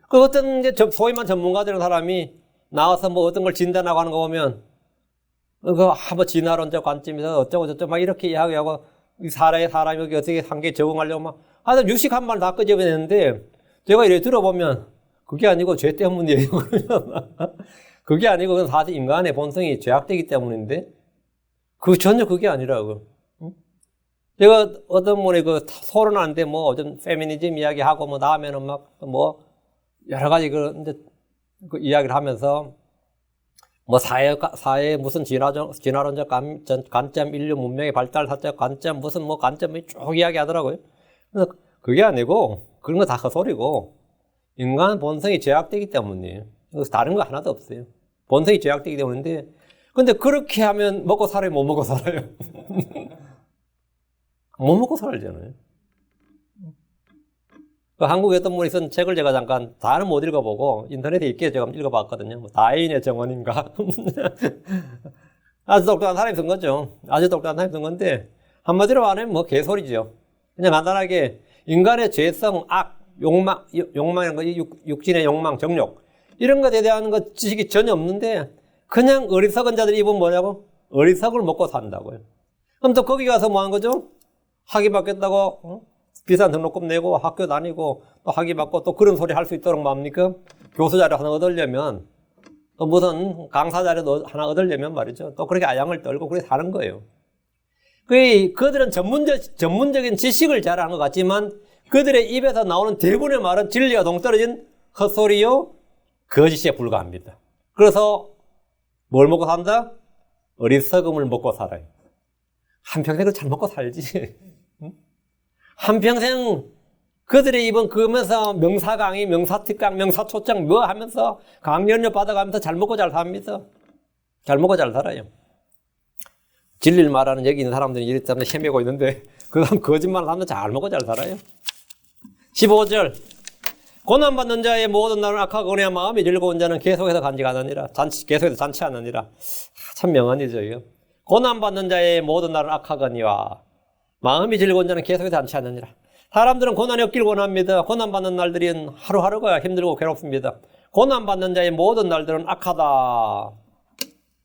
그 어떤 이제 소위만 전문가들이라는 사람이 나와서 뭐 어떤 걸 진단하고 하는 거 보면, 뭐 진화론적 관점에서 어쩌고저쩌고 막 이렇게 이야기하고, 사람이 어떻게 한계에 적응하려고 막, 하여튼 유식 한 말 다 끄집어내는데, 제가 이렇게 들어보면, 그게 아니고 죄 때문이에요. 그게 아니고 그건 사실 인간의 본성이 죄악되기 때문인데, 전혀 그게 아니라고. 제가 어떤 분이 토론하는데 뭐 어떤 페미니즘 이야기하고 뭐 다음에는 막 뭐 여러 가지 이제 이야기를 하면서 뭐 사회 무슨 진화론적 관점, 인류 문명의 발달 사적 관점 무슨 뭐 관점이 쭉 이야기하더라고요. 그래서 그게 아니고 그런 거 다 헛소리고 인간 본성이 죄악되기 때문이에요. 그래서 다른 거 하나도 없어요. 본성이 죄악되기 때문인데 근데 그렇게 하면 먹고 살아요, 못 먹고 살아요? 못 먹고 살잖아요. 한국에 어떤 분이 쓴 책을 제가 잠깐 다는 못 읽어보고 인터넷에 있게 제가 읽어봤거든요. 다인의 정원인가? 아주 똑똑한 사람이 쓴 거죠. 아주 똑똑한 사람이 쓴 건데 한마디로 말하면 뭐 개소리죠. 그냥 간단하게 인간의 죄성, 악, 욕망이라는 거, 육신의 욕망, 정욕 이런 것에 대한 것 지식이 전혀 없는데 그냥 어리석은 자들이 입은 뭐냐고? 어리석을 먹고 산다고요. 그럼 또 거기 가서 뭐 하는 거죠? 학위 받겠다고 비싼 등록금 내고 학교 다니고 또 학위 받고 또 그런 소리 할 수 있도록 뭡니까? 교수 자료 하나 얻으려면 또 무슨 강사 자료도 하나 얻으려면 말이죠. 또 그렇게 아양을 떨고 그렇게 사는 거예요. 그들은 전문적인 지식을 잘하는 것 같지만 그들의 입에서 나오는 대부분의 말은 진리와 동떨어진 헛소리요 거짓에 불과합니다. 그래서 뭘 먹고 산다? 어리석음을 먹고 살아요. 한평생을 잘 먹고 살지. 한평생 그들의 입은 그러면서 명사 강의, 명사 특강, 명사 초청 뭐 하면서 강연료 받아가면서 잘 먹고 잘 삽니다. 잘 먹고 잘 살아요. 진리를 말하는 여기 있는 사람들이 이렇게 때문에 헤매고 있는데 그 다음 거짓말을 하면서 잘 먹고 잘 살아요. 15절 고난받는 자의 모든 날은 악하거니와 마음이 즐거운 자는 계속해서 간직하느니라. 계속해서 잔치하느니라. 참 명언이죠. 이거. 고난받는 자의 모든 날은 악하거니와 마음이 즐거운 자는 계속해서 잔치하느니라. 사람들은 고난이 없길 원합니다. 고난받는 날들은 하루하루가 힘들고 괴롭습니다. 고난받는 자의 모든 날들은 악하다.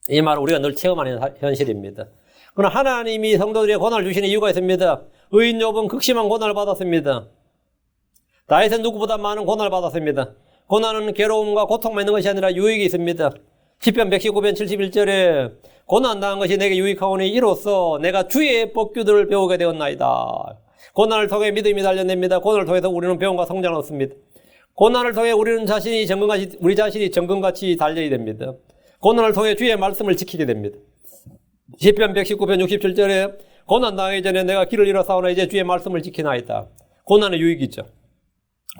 이 말은 우리가 늘 체험하는 현실입니다. 그러나 하나님이 성도들에게 고난을 주시는 이유가 있습니다. 의인 욥은 극심한 고난을 받았습니다. 다윗은 누구보다 많은 고난을 받았습니다. 고난은 괴로움과 고통만 있는 것이 아니라 유익이 있습니다. 시편 119편 71절에 고난당한 것이 내게 유익하오니 이로써 내가 주의 법규들을 배우게 되었나이다. 고난을 통해 믿음이 단련됩니다. 고난을 통해서 우리는 배움과 성장을 얻습니다. 고난을 통해 우리 자신이 정금같이 단련이 됩니다. 고난을 통해 주의 말씀을 지키게 됩니다. 시편 119편 67절에 고난당하기 전에 내가 길을 잃어사오나 이제 주의 말씀을 지키나이다. 고난의 유익이죠.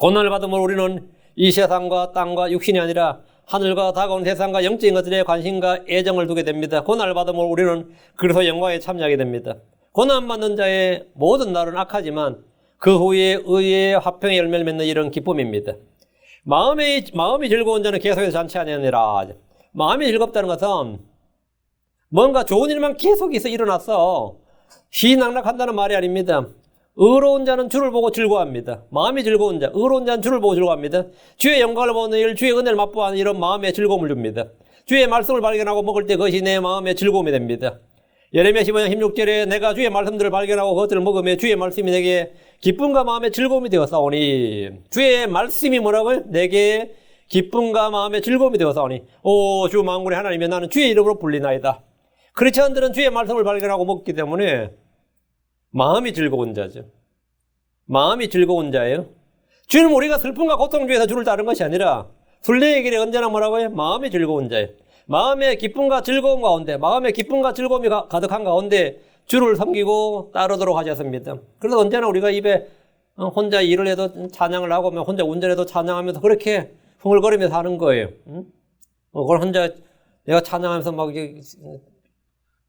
고난을 받으면 우리는 이 세상과 땅과 육신이 아니라 하늘과 다가온 세상과 영적인 것들에 관심과 애정을 두게 됩니다. 고난을 받으면 우리는 그래서 영광에 참여하게 됩니다. 고난받는 자의 모든 날은 악하지만 그 후에 의의 화평의 열매를 맺는 이런 기쁨입니다. 마음이 즐거운 자는 계속해서 잔치하느니라. 마음이 즐겁다는 것은 뭔가 좋은 일만 계속해서 일어났어. 시낙락한다는 말이 아닙니다. 의로운 자는 주를 보고 즐거워합니다. 마음이 즐거운 자, 의로운 자는 주를 보고 즐거워합니다. 주의 영광을 보는 일, 주의 은혜를 맛보아하는 일은 마음에 즐거움을 줍니다. 주의 말씀을 발견하고 먹을 때 그것이 내 마음에 즐거움이 됩니다. 예레미야 15장 16절에 내가 주의 말씀들을 발견하고 그것들을 먹으며 주의 말씀이 내게 기쁨과 마음의 즐거움이 되었사오니. 주의 말씀이 뭐라고요? 내게 기쁨과 마음의 즐거움이 되었사오니. 오, 주 만군의 하나님이여 나는 주의 이름으로 불리나이다. 크리스천들은 주의 말씀을 발견하고 먹기 때문에 마음이 즐거운 자죠. 마음이 즐거운 자예요. 주는 우리가 슬픔과 고통 중에서 주를 따른 것이 아니라 순례의 길에 언제나 뭐라고요? 마음이 즐거운 자예요. 마음의 기쁨과 즐거움 가운데, 마음의 기쁨과 즐거움이 가득한 가운데 주를 섬기고 따르도록 하셨습니다. 그래서 언제나 우리가 입에 혼자 일을 해도 찬양을 하고 혼자 운전해도 찬양하면서 그렇게 흥얼거리면서 하는 거예요. 그걸 혼자 내가 찬양하면서 막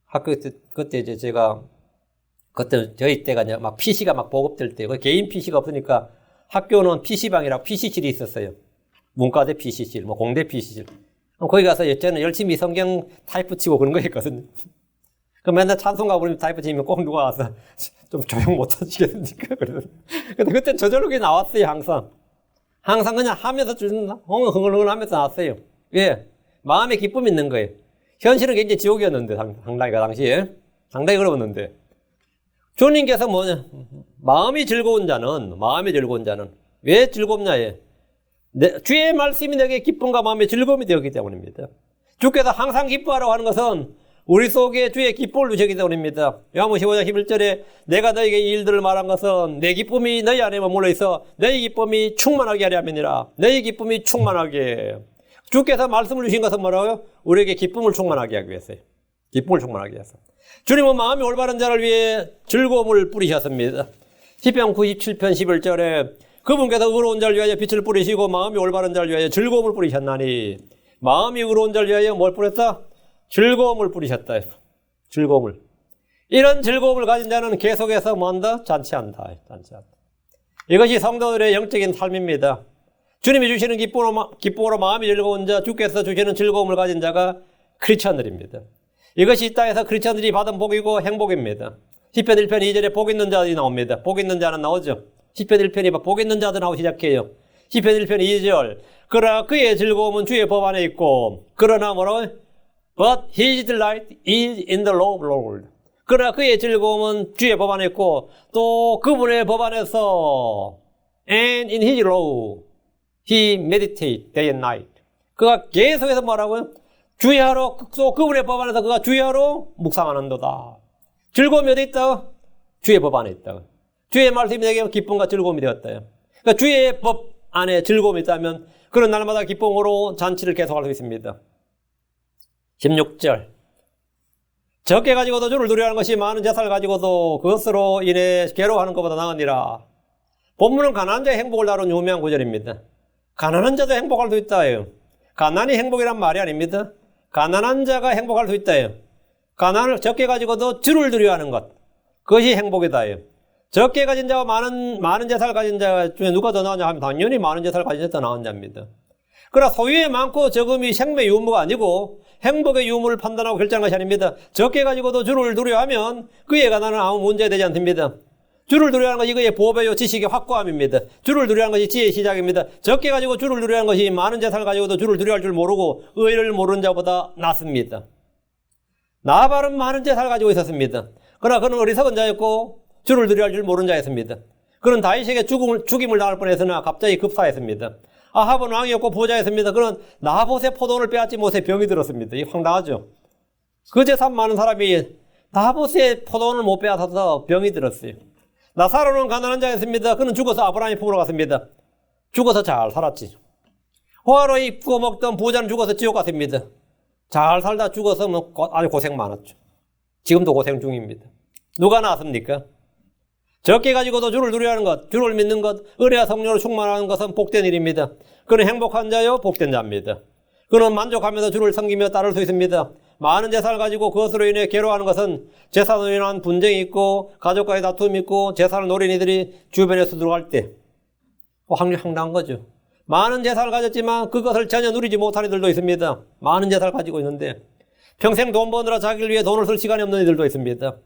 학교 때 그때 이제 제가 그때 저희 때가 이제 막 PC가 막 보급될 때 개인 PC가 없으니까 학교는 PC방이라고 PC실이 있었어요. 문과대 PC실, 뭐 공대 PC실. 거기 가서 저는 열심히 성경 타이프 치고 그런 거 했거든요. 그 맨날 찬송가 부르면 타이프 치면 꼭 누가 와서 좀 조용 못 하시겠습니까? 그래서. 근데 그때 저절로 그게 나왔어요, 항상. 항상 그냥 하면서 흥얼흥얼 하면서 나왔어요. 왜? 마음에 기쁨이 있는 거예요. 현실은 굉장히 지옥이었는데, 상당히 그 당시에. 상당히 어려웠는데. 주님께서 뭐냐? 마음이 즐거운 자는 왜 즐겁냐에 주의 말씀이 내게 기쁨과 마음의 즐거움이 되었기 때문입니다. 주께서 항상 기뻐하라고 하는 것은 우리 속에 주의 기쁨을 주셨기 때문입니다. 요한복음 15장 11절에 내가 너에게 이 일들을 말한 것은 내 기쁨이 너희 안에 머물러 있어 너희 기쁨이 충만하게 하려 함이니라. 너희 기쁨이 충만하게. 주께서 말씀을 주신 것은 뭐라고요? 우리에게 기쁨을 충만하게 하기 위해서요. 기쁨을 충만하게 위해서. 주님은 마음이 올바른 자를 위해 즐거움을 뿌리셨습니다. 시편 97편 11절에 그분께서 의로운 자를 위하여 빛을 뿌리시고 마음이 올바른 자를 위하여 즐거움을 뿌리셨나니. 마음이 의로운 자를 위하여 뭘 뿌렸다? 즐거움을 뿌리셨다. 즐거움을. 이런 즐거움을 가진 자는 계속해서 뭐한다? 잔치한다. 이것이 성도들의 영적인 삶입니다. 주님이 주시는 기쁨으로 마음이 즐거운 자, 주께서 주시는 즐거움을 가진 자가 크리스천들입니다. 이것이 이 땅에서 크리스천들이 받은 복이고 행복입니다. 시편 1편 2절에 복 있는 자들이 나옵니다. 복 있는 자는 나오죠. 시편 1편이 복 있는 자들 나오기 시작해요. 시편 1편 2절. 그러나 그의 즐거움은 주의 법 안에 있고 그러나 뭐라고? But his delight is in the law of the Lord. 그러나 그의 즐거움은 주의 법 안에 있고 또 그분의 법 안에서 and in his law he meditates day and night. 그가 계속해서 뭐라고요? 주야로 또 그분의 법 안에서 그가 주야로 묵상하는도다. 즐거움이 어디 있다? 주의 법 안에 있다. 주의 말씀이 내게 기쁨과 즐거움이 되었다. 그러니까 주의 법 안에 즐거움이 있다면 그런 날마다 기쁨으로 잔치를 계속할 수 있습니다. 16절. 적게 가지고도 주를 두려워하는 것이 많은 재산을 가지고도 그것으로 인해 괴로워하는 것보다 나으니라. 본문은 가난한 자의 행복을 다룬 유명한 구절입니다. 가난한 자도 행복할 수 있다예요. 가난이 행복이란 말이 아닙니다. 가난한 자가 행복할 수 있다예요. 가난을 적게 가지고도 주를 두려워하는 것. 그것이 행복이다예요. 적게 가진 자와 많은 재산을 가진 자 중에 누가 더 나으냐 하면 당연히 많은 재산을 가진 자가 더 나은 자입니다. 그러나 소유의 많고 적음이 생명의 유무가 아니고 행복의 유무를 판단하고 결정한 것이 아닙니다. 적게 가지고도 주를 두려워하면 그의 가난은 아무 문제 되지 않습니다. 주를 두려워하는 것이 그의 보배요 지식의 확고함입니다. 주를 두려워하는 것이 지혜의 시작입니다. 적게 가지고 주를 두려워하는 것이 많은 재산을 가지고도 주를 두려워할 줄 모르고 의를 모르는 자보다 낫습니다. 나발은 많은 재산을 가지고 있었습니다. 그러나 그는 어리석은 자였고 주를 두려워할 줄 모르는 자였습니다. 그는 다윗에게 죽임을 당할 뻔했으나 갑자기 급사했습니다. 아합은 왕이었고 부자였습니다. 그는 나봇의 포도원을 빼앗지 못해 병이 들었습니다. 이게 황당하죠. 그 재산 많은 사람이 나봇의 포도원을 못 빼앗아서 병이 들었어요. 나사로는 가난한 자였습니다. 그는 죽어서 아브라함의 품으로 갔습니다. 죽어서 잘 살았지. 호화로 입고 먹던 부자는 죽어서 지옥 갔습니다. 잘 살다 죽어서 아주 고생 많았죠. 지금도 고생 중입니다. 누가 나았습니까? 적게 가지고도 주를 두려워하는 것, 주를 믿는 것, 은혜와 성령으로 충만하는 것은 복된 일입니다. 그는 행복한 자요, 복된 자입니다. 그는 만족하면서 주를 섬기며 따를 수 있습니다. 많은 재산을 가지고 그것으로 인해 괴로워하는 것은 재산으로 인한 분쟁이 있고 가족과의 다툼이 있고 재산을 노린 이들이 주변에서 들어갈 때 황당한 거죠. 많은 재산을 가졌지만 그것을 전혀 누리지 못한 이들도 있습니다. 많은 재산을 가지고 있는데 평생 돈 버느라 자기를 위해 돈을 쓸 시간이 없는 애들도 있습니다.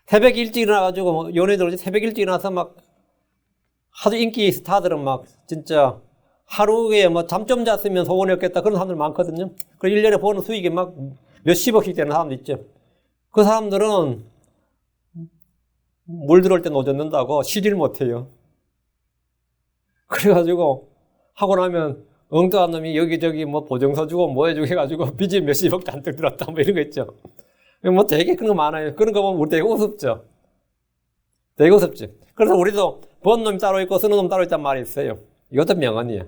새벽 일찍 일어나가지고 뭐 연예인들 새벽 일찍 일어나서 막 하도 인기 스타들은 막 진짜 하루에 뭐 잠 좀 잤으면 소원이 없겠다 그런 사람들 많거든요. 그리고 1년에 버는 수익이 막 몇십억씩 되는 사람도 있죠. 그 사람들은 물 들어올 때 노젓는다고 쉬질 못해요. 그래가지고 하고 나면 엉뚱한 놈이 여기저기 뭐 보증서 주고 뭐 해주고 해가지고 빚이 몇십억 잔뜩 들었다 뭐 이런 거 있죠. 뭐 되게 그런 거 많아요. 그런 거 보면 우리 되게 우습죠. 되게 우습지. 그래서 우리도 번 놈이 따로 있고 쓰는 놈 따로 있단 말이 있어요. 이것도 명언이에요.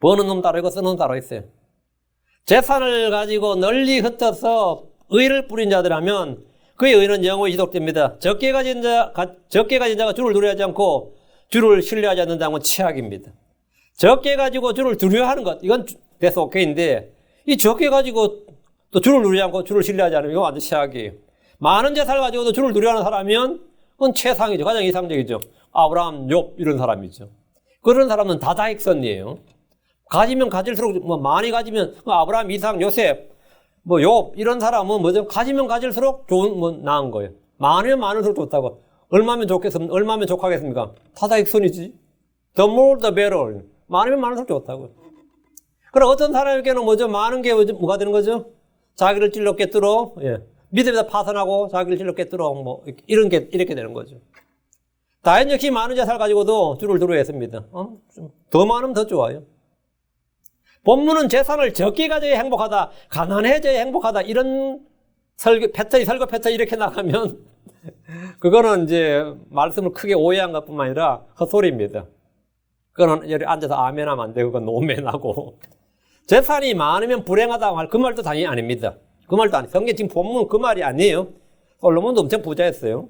버는 놈 따로 있고 쓰는 놈 따로 있어요. 재산을 가지고 널리 흩어서 의를 뿌린 자들하면 그의 의는 영원히 지속됩니다. 적게 가진 자가 주를 두려워하지 않고 주를 신뢰하지 않는다는 건 최악입니다. 적게 가지고 주를 두려워하는 것, 이건 됐어, 오케이인데, 이 적게 가지고 또 주를 두려워하지 않고 주를 신뢰하지 않으면 이건 완전 최악이에요. 많은 재산을 가지고도 주를 두려워하는 사람이면 그건 최상이죠. 가장 이상적이죠. 아브라함, 욥 이런 사람이죠. 그런 사람은 다 다익선이에요. 가지면 가질수록 뭐 많이 가지면 아브라함, 이삭, 요셉, 뭐 욥 이런 사람은 뭐죠? 가지면 가질수록 좋은 뭐 나은 거예요. 많으면 많을수록 좋다고. 얼마면 족하겠습니까? 다 다익선이지. The more the better. 많으면 많을수록 좋다고요. 그럼 어떤 사람에게는 뭐죠? 많은 게 뭐가 되는 거죠? 자기를 찔러 깨뜨려, 예. 믿음에다 파산하고 자기를 찔러 깨뜨려, 뭐, 이렇게 되는 거죠. 다인 역시 많은 재산을 가지고도 주를 두려워했습니다. 더 많으면 더 좋아요. 본문은 재산을 적게 가져야 행복하다, 가난해져야 행복하다, 이런 설교 패턴 이렇게 나가면, 그거는 이제 말씀을 크게 오해한 것 뿐만 아니라 헛소리입니다. 그거는 여기 앉아서 아멘 하면 안 되고, 그건 노멘하고. 재산이 많으면 불행하다고 할 그 말도 당연히 아닙니다. 그 말도 아니에요. 성경 지금 본문 그 말이 아니에요. 솔로몬도 엄청 부자였어요.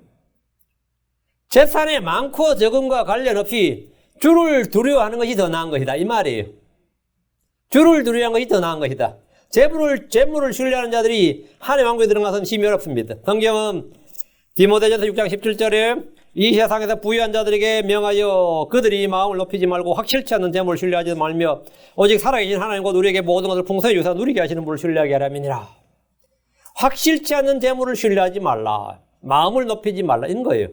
재산이 많고 적음과 관련 없이 주를 두려워하는 것이 더 나은 것이다. 이 말이에요. 주를 두려워하는 것이 더 나은 것이다. 재물을 신뢰하는 자들이 하나님의 왕국에 들어가서는 힘이 어렵습니다. 성경은 디모데전서 6장 17절에 이 세상에서 부유한 자들에게 명하여 그들이 마음을 높이지 말고 확실치 않는 재물을 신뢰하지 말며 오직 살아계신 하나님 곧 우리에게 모든 것을 풍성히 주사 누리게 하시는 분을 신뢰하게 하라면이라. 확실치 않는 재물을 신뢰하지 말라. 마음을 높이지 말라. 이런 거예요.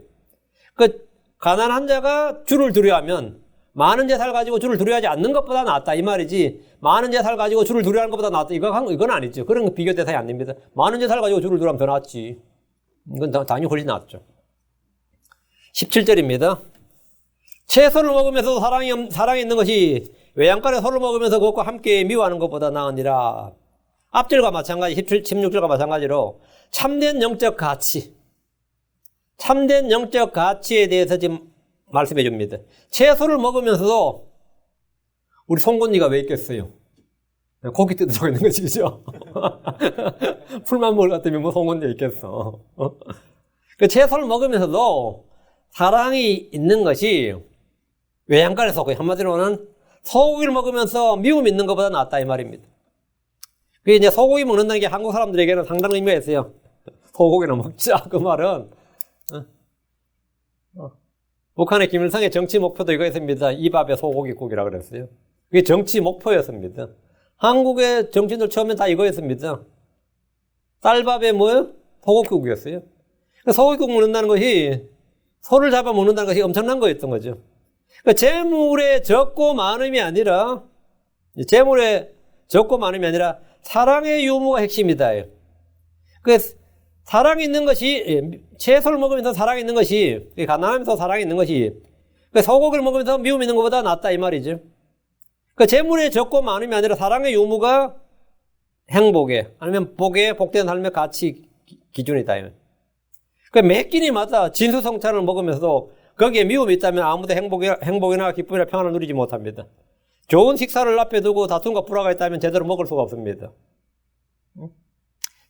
그 가난한 자가 주를 두려워하면 많은 재산을 가지고 주를 두려워하지 않는 것보다 낫다 이 말이지. 많은 재산을 가지고 주를 두려워하는 것보다 낫다 이건 아니죠. 그런 거 비교 대상이 안 됩니다. 많은 재산을 가지고 주를 두려워하면 더 낫지. 이건 당연히 훨씬 낫죠. 17절입니다. 채소를 먹으면서 사랑이 있는 것이 외양간에 소를 먹으면서 그것과 함께 미워하는 것보다 나으니라. 앞절과 마찬가지 16절과 마찬가지로 참된 영적 가치에 대해서 지금 말씀해 줍니다. 채소를 먹으면서도 우리 송곳니가 왜 있겠어요? 고기 뜯어서 있는 거지, 그죠? 풀만 먹을 것 같으면 뭐 송곳니가 있겠어. 그 채소를 먹으면서도 사랑이 있는 것이 외양간의 소고기, 한마디로는 소고기를 먹으면서 미움이 있는 것보다 낫다 이 말입니다. 그게 이제 소고기 먹는다는 게 한국 사람들에게는 상당한 의미가 있어요. 소고기는 먹자 그 말은 북한의 김일성의 정치 목표도 이거였습니다. 이 밥에 소고기국이라 그랬어요. 그게 정치 목표였습니다. 한국의 정치인들 처음엔 다 이거였습니다. 쌀밥에 뭐요? 소고기국이었어요. 소고기국 먹는다는 것이 소를 잡아 먹는다는 것이 엄청난 거였던 거죠. 그러니까 재물의 적고 많음이 아니라 사랑의 유무가 핵심이다. 그래서 사랑이 있는 것이, 채소를 먹으면서 사랑이 있는 것이, 가난하면서 사랑이 있는 것이, 소고기를 먹으면서 미움이 있는 것보다 낫다 이 말이죠. 그러니까 재물의 적고 많음이 아니라 사랑의 유무가 행복에, 아니면 복에, 복된 삶의 가치 기준이다. 그러니까 매 끼니마다 진수성찬을 먹으면서도 거기에 미움이 있다면 아무도 행복이나 기쁨이나 평안을 누리지 못합니다. 좋은 식사를 앞에 두고 다툼과 불화가 있다면 제대로 먹을 수가 없습니다.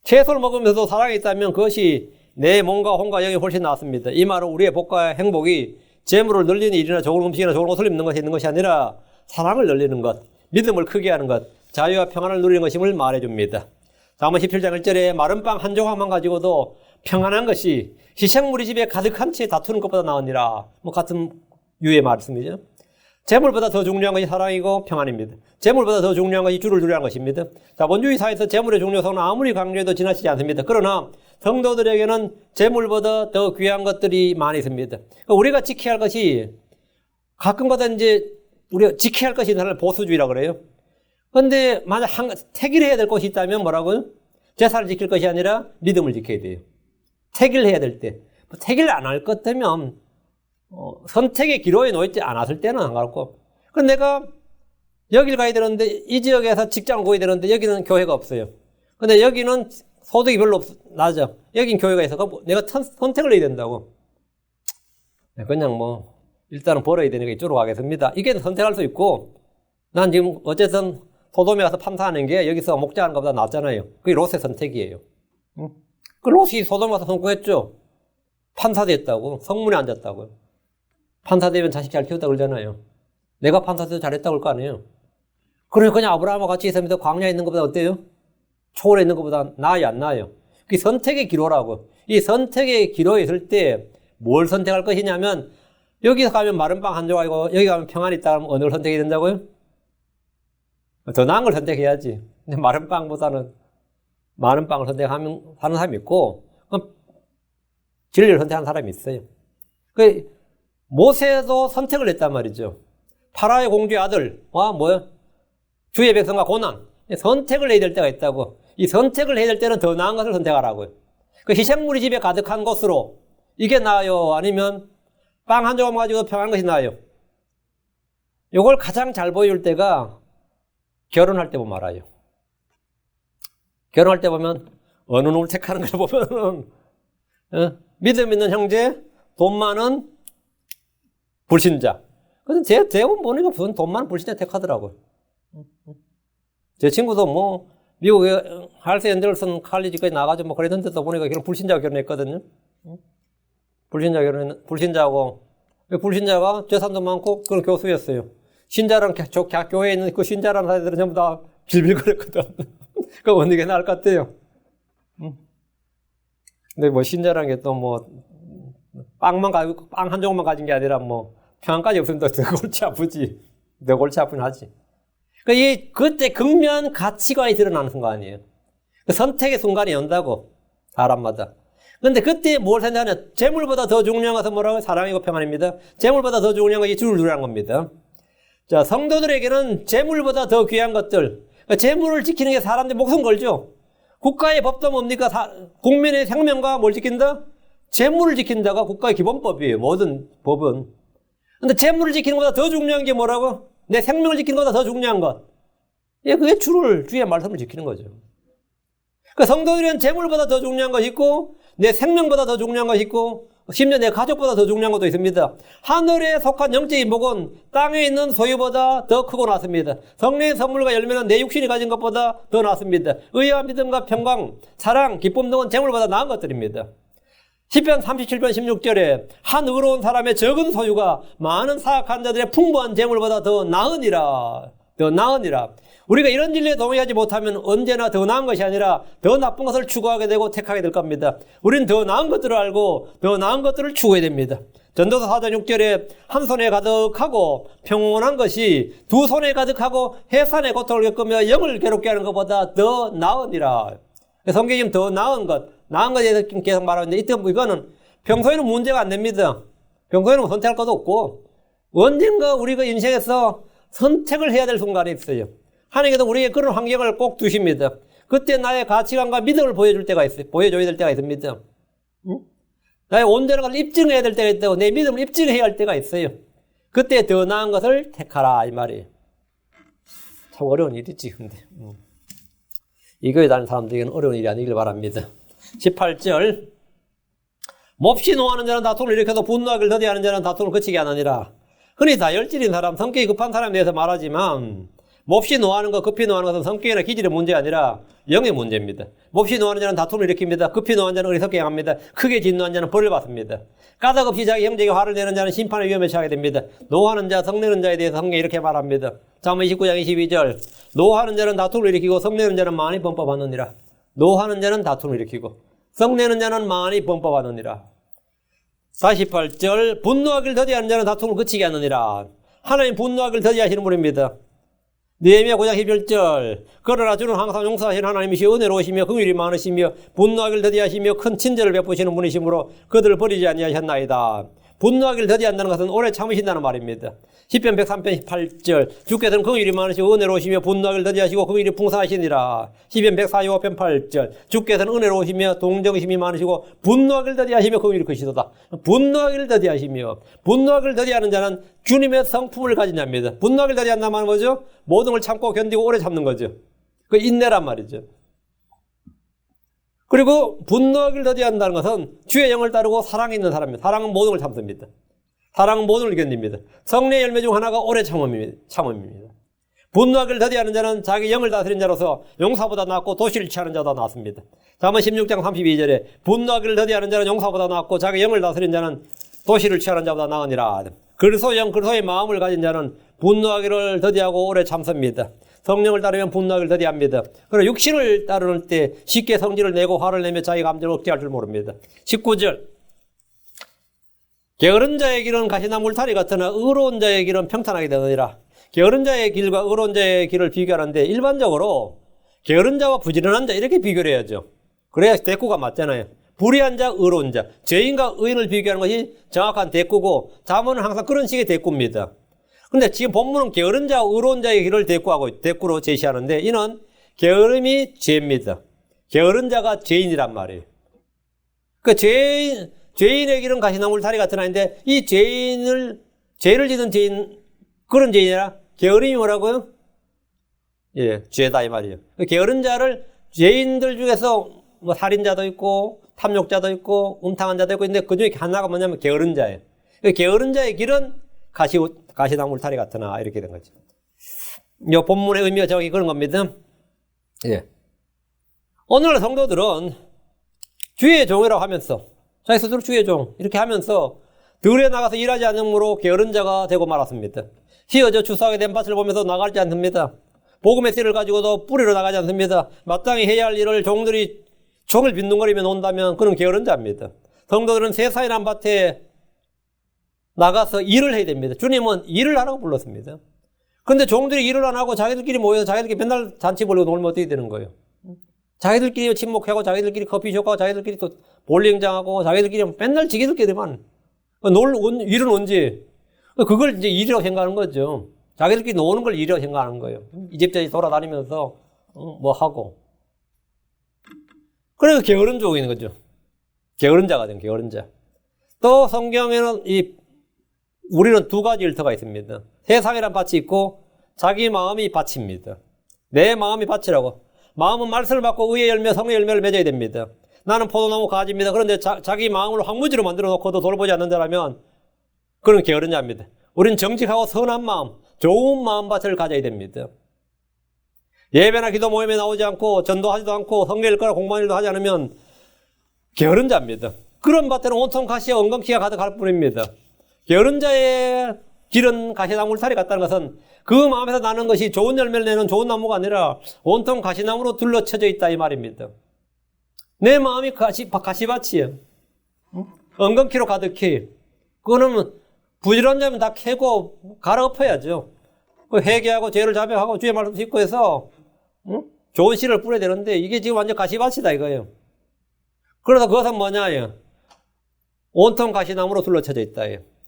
채소를 먹으면서도 사랑이 있다면 그것이 내 몸과 혼과 영이 훨씬 낫습니다. 이 말은 우리의 복과 행복이 재물을 늘리는 일이나 좋은 음식이나 좋은 옷을 입는 것이 있는 것이 아니라 사랑을 늘리는 것, 믿음을 크게 하는 것, 자유와 평안을 누리는 것임을 말해줍니다. 잠언 17장 1절에 마른 빵 한 조각만 가지고도 평안한 것이 희생물이 집에 가득한 채 다투는 것보다 나으니라. 같은 유의 말씀이죠. 재물보다 더 중요한 것이 사랑이고 평안입니다. 재물보다 더 중요한 것이 주를 두려운 것입니다. 자본주의 사회에서 재물의 중요성은 아무리 강조해도 지나치지 않습니다. 그러나 성도들에게는 재물보다 더 귀한 것들이 많이 있습니다. 우리가 지켜야 할 것이 가끔가다 이제 우리가 지켜야 할 것이 있는 사람을 보수주의라고 그래요. 그런데 만약 택일 해야 될 것이 있다면 뭐라고요? 제사를 지킬 것이 아니라 믿음을 지켜야 돼요. 택일 해야 될 때. 택일 안 할 것 되면 선택의 기로에 놓이지 않았을 때는 상관없고. 그럼 내가 여길 가야 되는데 이 지역에서 직장을 구해야 되는데 여기는 교회가 없어요. 근데 여기는 소득이 별로 낮아. 여긴 교회가 있어. 내가 선택을 해야 된다고. 그냥 뭐 일단은 벌어야 되니까 이쪽으로 가겠습니다. 이게 선택할 수 있고 난 지금 어쨌든 소돔에 가서 판사하는 게 여기서 목자하는 것보다 낫잖아요. 그게 롯의 선택이에요. 그 롯이 소돔에 가서 성공했죠. 판사 됐다고. 성문에 앉았다고요. 판사 되면 자식 잘 키웠다 그러잖아요. 내가 판사 돼도 잘했다고 그럴 거 아니에요. 그러니 그냥 아브라함과 같이 있으면서 광야에 있는 것보다 어때요? 초월에 있는 것보다 나아요, 안 나아요? 그게 선택의 기로라고. 이 선택의 기로에 있을 때 뭘 선택할 것이냐면 여기서 가면 마른 빵 한 조각이고 여기 가면 평안이 있다 하면 어느 걸 선택해야 된다고요? 더 나은 걸 선택해야지. 근데 마른 빵보다는 많은 빵을 선택하는 사람이 있고 진리를 선택하는 사람이 있어요. 그 모세도 선택을 했단 말이죠. 파라오의 공주의 아들과 주의 백성과 고난. 선택을 해야 될 때가 있다고. 이 선택을 해야 될 때는 더 나은 것을 선택하라고요. 그 희생물이 집에 가득한 곳으로 이게 나아요? 아니면 빵 한 조각 가지고 평안한 것이 나아요? 이걸 가장 잘 보여줄 때가 결혼할 때 보면 알아요. 결혼할 때 보면 어느 놈을 택하는 걸 보면은 믿음 있는 형제, 돈 많은 불신자. 근데 대부분 보니까 무슨 돈 많은 불신자 택하더라고요. 제 친구도 미국에 할스 앤더슨 칼리지까지 나가지고 그랬는데도 보니까 그런 불신자가 결혼했거든요. 불신자하고 불신자가 재산도 많고 그런 교수였어요. 신자랑 교회에 있는 그 신자라는 사람들은 전부 다 빌빌거렸거든. 그 어느 게 나을 것 같아요. 근데 신자라는 게 또 빵만 가지고 빵 한 조각만 가진 게 아니라 평안까지 없으면 더 골치 아프지. 더 골치 아프긴 하지. 그때 극면 가치관이 드러나는 순간이에요. 그 선택의 순간이 온다고, 사람마다. 근데 그때 뭘 생각하냐? 재물보다 더 중요한 것은 뭐라고요? 사랑이고 평안입니다. 재물보다 더 중요한 것이 주를 두라는 겁니다. 자, 성도들에게는 재물보다 더 귀한 것들. 재물을 지키는 게 사람들 목숨 걸죠. 국가의 법도 뭡니까? 국민의 생명과 뭘 지킨다? 재물을 지킨다가 국가의 기본법이에요. 모든 법은. 근데 재물을 지키는 것보다 더 중요한 게 뭐라고? 내 생명을 지키는 것보다 더 중요한 것. 그게 주의 말씀을 지키는 거죠. 그러니까 성도들은 재물보다 더 중요한 것이 있고, 내 생명보다 더 중요한 것이 있고, 심지어 내 가족보다 더 중요한 것도 있습니다. 하늘에 속한 영적인 복은 땅에 있는 소유보다 더 크고 낫습니다. 성령의 선물과 열매는 내 육신이 가진 것보다 더 낫습니다. 의와 믿음과 평강, 사랑, 기쁨 등은 재물보다 나은 것들입니다. 시편 37편 16절에 한 의로운 사람의 적은 소유가 많은 사악한 자들의 풍부한 재물보다 더 나으니라. 더 나으니라. 우리가 이런 진리에 동의하지 못하면 언제나 더 나은 것이 아니라 더 나쁜 것을 추구하게 되고 택하게 될 겁니다. 우리는 더 나은 것들을 알고 더 나은 것들을 추구해야 됩니다. 전도서 4장 6절에 한 손에 가득하고 평온한 것이 두 손에 가득하고 해산의 고통을 겪으며 영을 괴롭게 하는 것보다 더 나으니라. 성경이 지금 더 나은 것에 대해서 계속 말하는데 이거는 평소에는 문제가 안 됩니다. 평소에는 선택할 것도 없고 언젠가 우리가 인생에서 선택을 해야 될 순간이 있어요. 하나님께서 우리에게 그런 환경을 꼭 두십니다. 그때 나의 가치관과 믿음을 보여줘야 될 때가 있습니다. 나의 온전한 것을 입증해야 될 때가 있다고 내 믿음을 입증해야 할 때가 있어요. 그때 더 나은 것을 택하라 이 말이에요. 참 어려운 일이지 근데 이 교회 다니는 사람들에게는 어려운 일이 아니길 바랍니다. 18절 몹시 노하는 자는 다툼을 일으켜도 분노하기를 더디하는 자는 다툼을 그치게 하느니라. 흔히 다혈질인 사람, 성격이 급한 사람에 대해서 말하지만 몹시 노하는 것, 급히 노하는 것은 성격이나 기질의 문제가 아니라 영의 문제입니다. 몹시 노하는 자는 다툼을 일으킵니다. 급히 노하는 자는 어리석게 행합니다. 크게 진노한 자는 벌을 받습니다. 까닭 없이 자기 형제에게 화를 내는 자는 심판의 위험에 처하게 됩니다. 노하는 자, 성내는 자에 대해서 성경이 이렇게 말합니다. 잠언 29장 22절 노하는 자는 다툼을 일으키고 성내는 자는 많이 범법하느니라. 노하는 자는 다툼을 일으키고 성내는 자는 많이 범법하느니라. 48절 분노하기를 더디하는 자는 다툼을 그치게 하느니라. 하나님 분노하기를 더디하시는 분입니다. 느헤미야 9장 11절 그러나 주는 항상 용서하시는 하나님이시여 은혜로우시며 긍휼이 많으시며 분노하기를 더디하시며 큰 친절을 베푸시는 분이시므로 그들을 버리지 아니하셨나이다. 분노하기를 더디한다는 것은 오래 참으신다는 말입니다. 시편 103편 18절 주께서는 긍휼이 많으시고 은혜로우시며 분노하기를 더디하시고 긍휼이 풍성하시니라. 시편 145편 8절 주께서는 은혜로우시며 동정심이 많으시고 분노하기를 더디하시며 긍휼이 크시도다. 분노하기를 더디하시며 분노하기를 더디하는 자는 주님의 성품을 가진 자입니다. 분노하기를 더디한다는 말은 뭐죠? 모든 걸 참고 견디고 오래 참는 거죠. 그 인내란 말이죠. 그리고 분노하기를 더디한다는 것은 주의 영을 따르고 사랑이 있는 사람입니다. 사랑은 모든 걸 참습니다. 사랑은 모든 걸 견딥니다. 성례의 열매 중 하나가 오래 참음입니다. 분노하기를 더디하는 자는 자기 영을 다스린 자로서 용사보다 낫고 도시를 취하는 자보다 낫습니다. 잠언 16장 32절에 분노하기를 더디하는 자는 용사보다 낫고 자기 영을 다스린 자는 도시를 취하는 자보다 나으니라. 그리스도의 그리스도의 마음을 가진 자는 분노하기를 더디하고 오래 참습니다. 성령을 따르면 분노하기를 더디합니다. 그러나 육신을 따르는 때 쉽게 성질을 내고 화를 내며 자기 감정을 억제할 줄 모릅니다. 19절 게으른 자의 길은 가시나무 울타리 같으나 의로운 자의 길은 평탄하게 되느니라. 게으른 자의 길과 의로운 자의 길을 비교하는데 일반적으로 게으른 자와 부지런한 자 이렇게 비교를 해야죠. 그래야 대꾸가 맞잖아요. 불의한 자, 의로운 자, 죄인과 의인을 비교하는 것이 정확한 대꾸고 잠언은 항상 그런 식의 대꾸입니다. 근데 지금 본문은 게으른 자와 의로운 자의 길을 대꾸로 제시하는데 이는 게으름이 죄입니다. 게으른 자가 죄인이란 말이에요. 그 죄인의 길은 가시나무 울타리 같은 아인데 이 죄를 짓는 죄인, 그런 죄인이라 게으름이 뭐라고요? 예, 죄다 이 말이에요. 그 게으른 자를 죄인들 중에서 뭐 살인자도 있고 탐욕자도 있고 음탕한 자도 있고 근데 그 중에 하나가 뭐냐면 게으른 자예요. 그 게으른 자의 길은 가시나무 울타리 같으나 이렇게 된 거죠. 이 본문의 의미가 저기 그런 겁니다. 예. 오늘날 성도들은 주의 종이라고 하면서 자기 스스로 주의 종 이렇게 하면서 들에 나가서 일하지 않으므로 게으른 자가 되고 말았습니다. 휘어져 추수하게 된 밭을 보면서 나가지 않습니다. 복음의 씨를 가지고도 뿌리러 나가지 않습니다. 마땅히 해야 할 일을 종들이 종을 빈둥거리며 논다면 그런 게으른 자입니다. 성도들은 세상이란 밭에 나가서 일을 해야 됩니다. 주님은 일을 하라고 불렀습니다. 그런데 종들이 일을 안 하고 자기들끼리 모여서 자기들끼리 맨날 잔치 벌리고 놀면 어떻게 되는 거예요? 자기들끼리 친목하고 자기들끼리 커피숍하고 자기들끼리 또 볼링장하고 자기들끼리 맨날 지기들끼리만 일은 언제? 그걸 이제 일이라고 생각하는 거죠. 자기들끼리 노는 걸 일이라고 생각하는 거예요. 이 집 저 집 돌아다니면서 뭐 하고. 그래서 게으른 종이 있는 거죠. 게으른 자가 된 게으른 자. 또 성경에는 우리는 두 가지 일터가 있습니다. 세상이란 밭이 있고 자기 마음이 밭입니다. 내 마음이 밭이라고. 마음은 말씀을 받고 의의 열매, 성의 열매를 맺어야 됩니다. 나는 포도나무 가지입니다. 그런데 자기 마음을 황무지로 만들어 놓고도 돌보지 않는 자라면 그런 게으른 자입니다. 우리는 정직하고 선한 마음, 좋은 마음밭을 가져야 됩니다. 예배나 기도 모임에 나오지 않고 전도하지도 않고 성경 읽거나 공부하는 일도 하지 않으면 게으른 자입니다. 그런 밭에는 온통 가시와 엉겅퀴가 가득할 뿐입니다. 게으른 자의 길은 가시나무 울타리 같다는 것은 그 마음에서 나는 것이 좋은 열매를 내는 좋은 나무가 아니라 온통 가시나무로 둘러쳐져 있다 이 말입니다. 내 마음이 가시밭이에요. 엉겅퀴로 가득히. 그거는 부지런한 자면 다 캐고 갈아엎어야죠. 회개하고 죄를 자백하고 주의 말씀 듣고 해서 좋은 씨를 뿌려야 되는데 이게 지금 완전 가시밭이다 이거예요. 그러다 그것은 뭐냐예요. 온통 가시나무로 둘러쳐져 있다.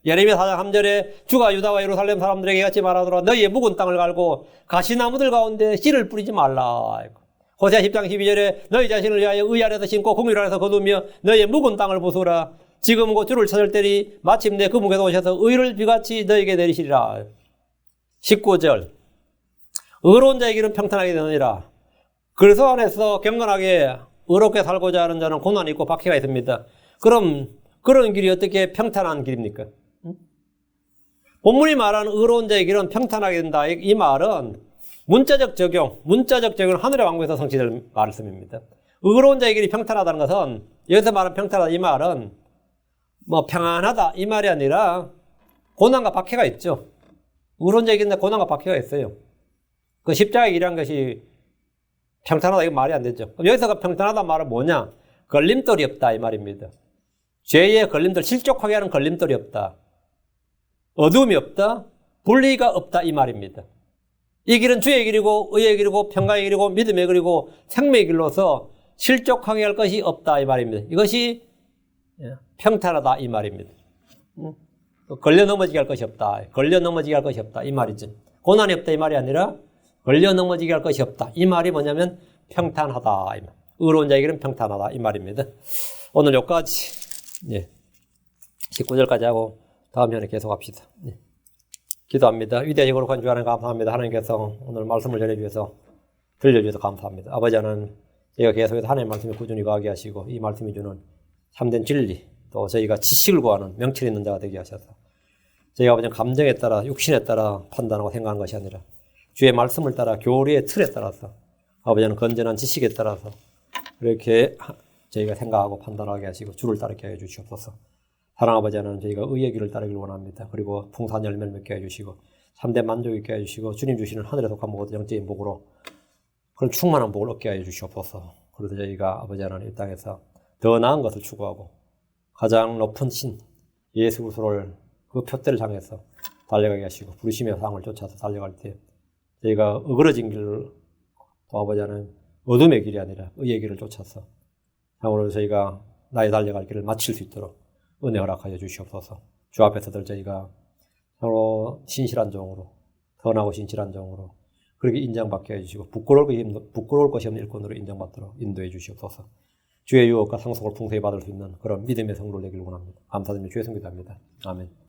예레미야 4장 3절에 주가 유다와 예루살렘 사람들에게 같이 말하더라. 너희의 묵은 땅을 갈고 가시나무들 가운데 씨를 뿌리지 말라. 호세아 10장 12절에 너희 자신을 위하여 의 아래서 심고 긍휼 아래서 거두며 너희의 묵은 땅을 부수라. 지금 곧 주를 찾을 때니 마침내 그 묵에서 오셔서 의를 비같이 너희에게 내리시리라. 19절 의로운 자의 길은 평탄하게 되느니라. 그래서 안에서 경건하게 의롭게 살고자 하는 자는 고난이 있고 박해가 있습니다. 그럼 그런 길이 어떻게 평탄한 길입니까? 본문이 말하는 의로운 자의 길은 평탄하게 된다. 이 말은 문자적 적용은 하늘의 왕국에서 성취될 말씀입니다. 의로운 자의 길이 평탄하다는 것은 여기서 말하는 평탄하다 이 말은 뭐 평안하다 이 말이 아니라 고난과 박해가 있죠. 의로운 자의 길인데 고난과 박해가 있어요. 그 십자가의 길이라는 것이 평탄하다 이거 말이 안 되죠. 그럼 여기서 평탄하다 말은 뭐냐? 걸림돌이 없다 이 말입니다. 죄의 걸림돌, 실족하게 하는 걸림돌이 없다. 어두움이 없다. 분리가 없다 이 말입니다. 이 길은 주의 길이고 의의 길이고 평강의 길이고 믿음의 길이고 생명의 길로서 실족하게 할 것이 없다 이 말입니다. 이것이 평탄하다 이 말입니다. 걸려 넘어지게 할 것이 없다. 걸려 넘어지게 할 것이 없다 이 말이지. 고난이 없다 이 말이 아니라 걸려 넘어지게 할 것이 없다. 이 말이 뭐냐면 평탄하다 이 말. 의로운 자의 길은 평탄하다 이 말입니다. 오늘 여기까지 19절까지 하고 다음 편에 계속합시다. 기도합니다. 위대하시고 거룩한 주 하나님 감사합니다. 하나님께서 오늘 말씀을 전해주셔서 들려주셔서 감사합니다. 아버지 하나님, 저희가 계속해서 하나님의 말씀에 꾸준히 거하게 하시고 이 말씀이 주는 참된 진리, 또 저희가 지식을 구하는 명철 있는 자가 되게 하셔서 저희가 아버지 감정에 따라 육신에 따라 판단하고 생각하는 것이 아니라 주의 말씀을 따라 교리의 틀에 따라서 아버지는 건전한 지식에 따라서 그렇게 저희가 생각하고 판단하게 하시고 주를 따르게 해 주시옵소서. 사랑 아버지 하나님, 저희가 의의 길을 따르길 원합니다. 그리고 풍성한 열매를 맺게 해주시고 참된 만족 있게 해주시고 주님 주시는 하늘에 속한 모든 영적인 복으로 그런 충만한 복을 얻게 해주시옵소서. 그래서 저희가 아버지 하나님 이 땅에서 더 나은 것을 추구하고 가장 높은 신 예수 그리스도를 그 표대를 향해서 달려가게 하시고 부르심의 상을 쫓아서 달려갈 때 저희가 어그러진 길을 또 아버지 하나님 어둠의 길이 아니라 의의 길을 쫓아서 향으로 저희가 나의 달려갈 길을 마칠 수 있도록 은혜 허락하여 주시옵소서. 주 앞에서들 저희가 서로 신실한 종으로, 더 나고 신실한 종으로 그렇게 인정받게 해주시고 부끄러울 것이 없는 일꾼으로 인정받도록 인도해 주시옵소서. 주의 유혹과 상속을 풍성히 받을 수 있는 그런 믿음의 성도를 되기를 원합니다. 감사드리며 주의 성기도합니다. 아멘.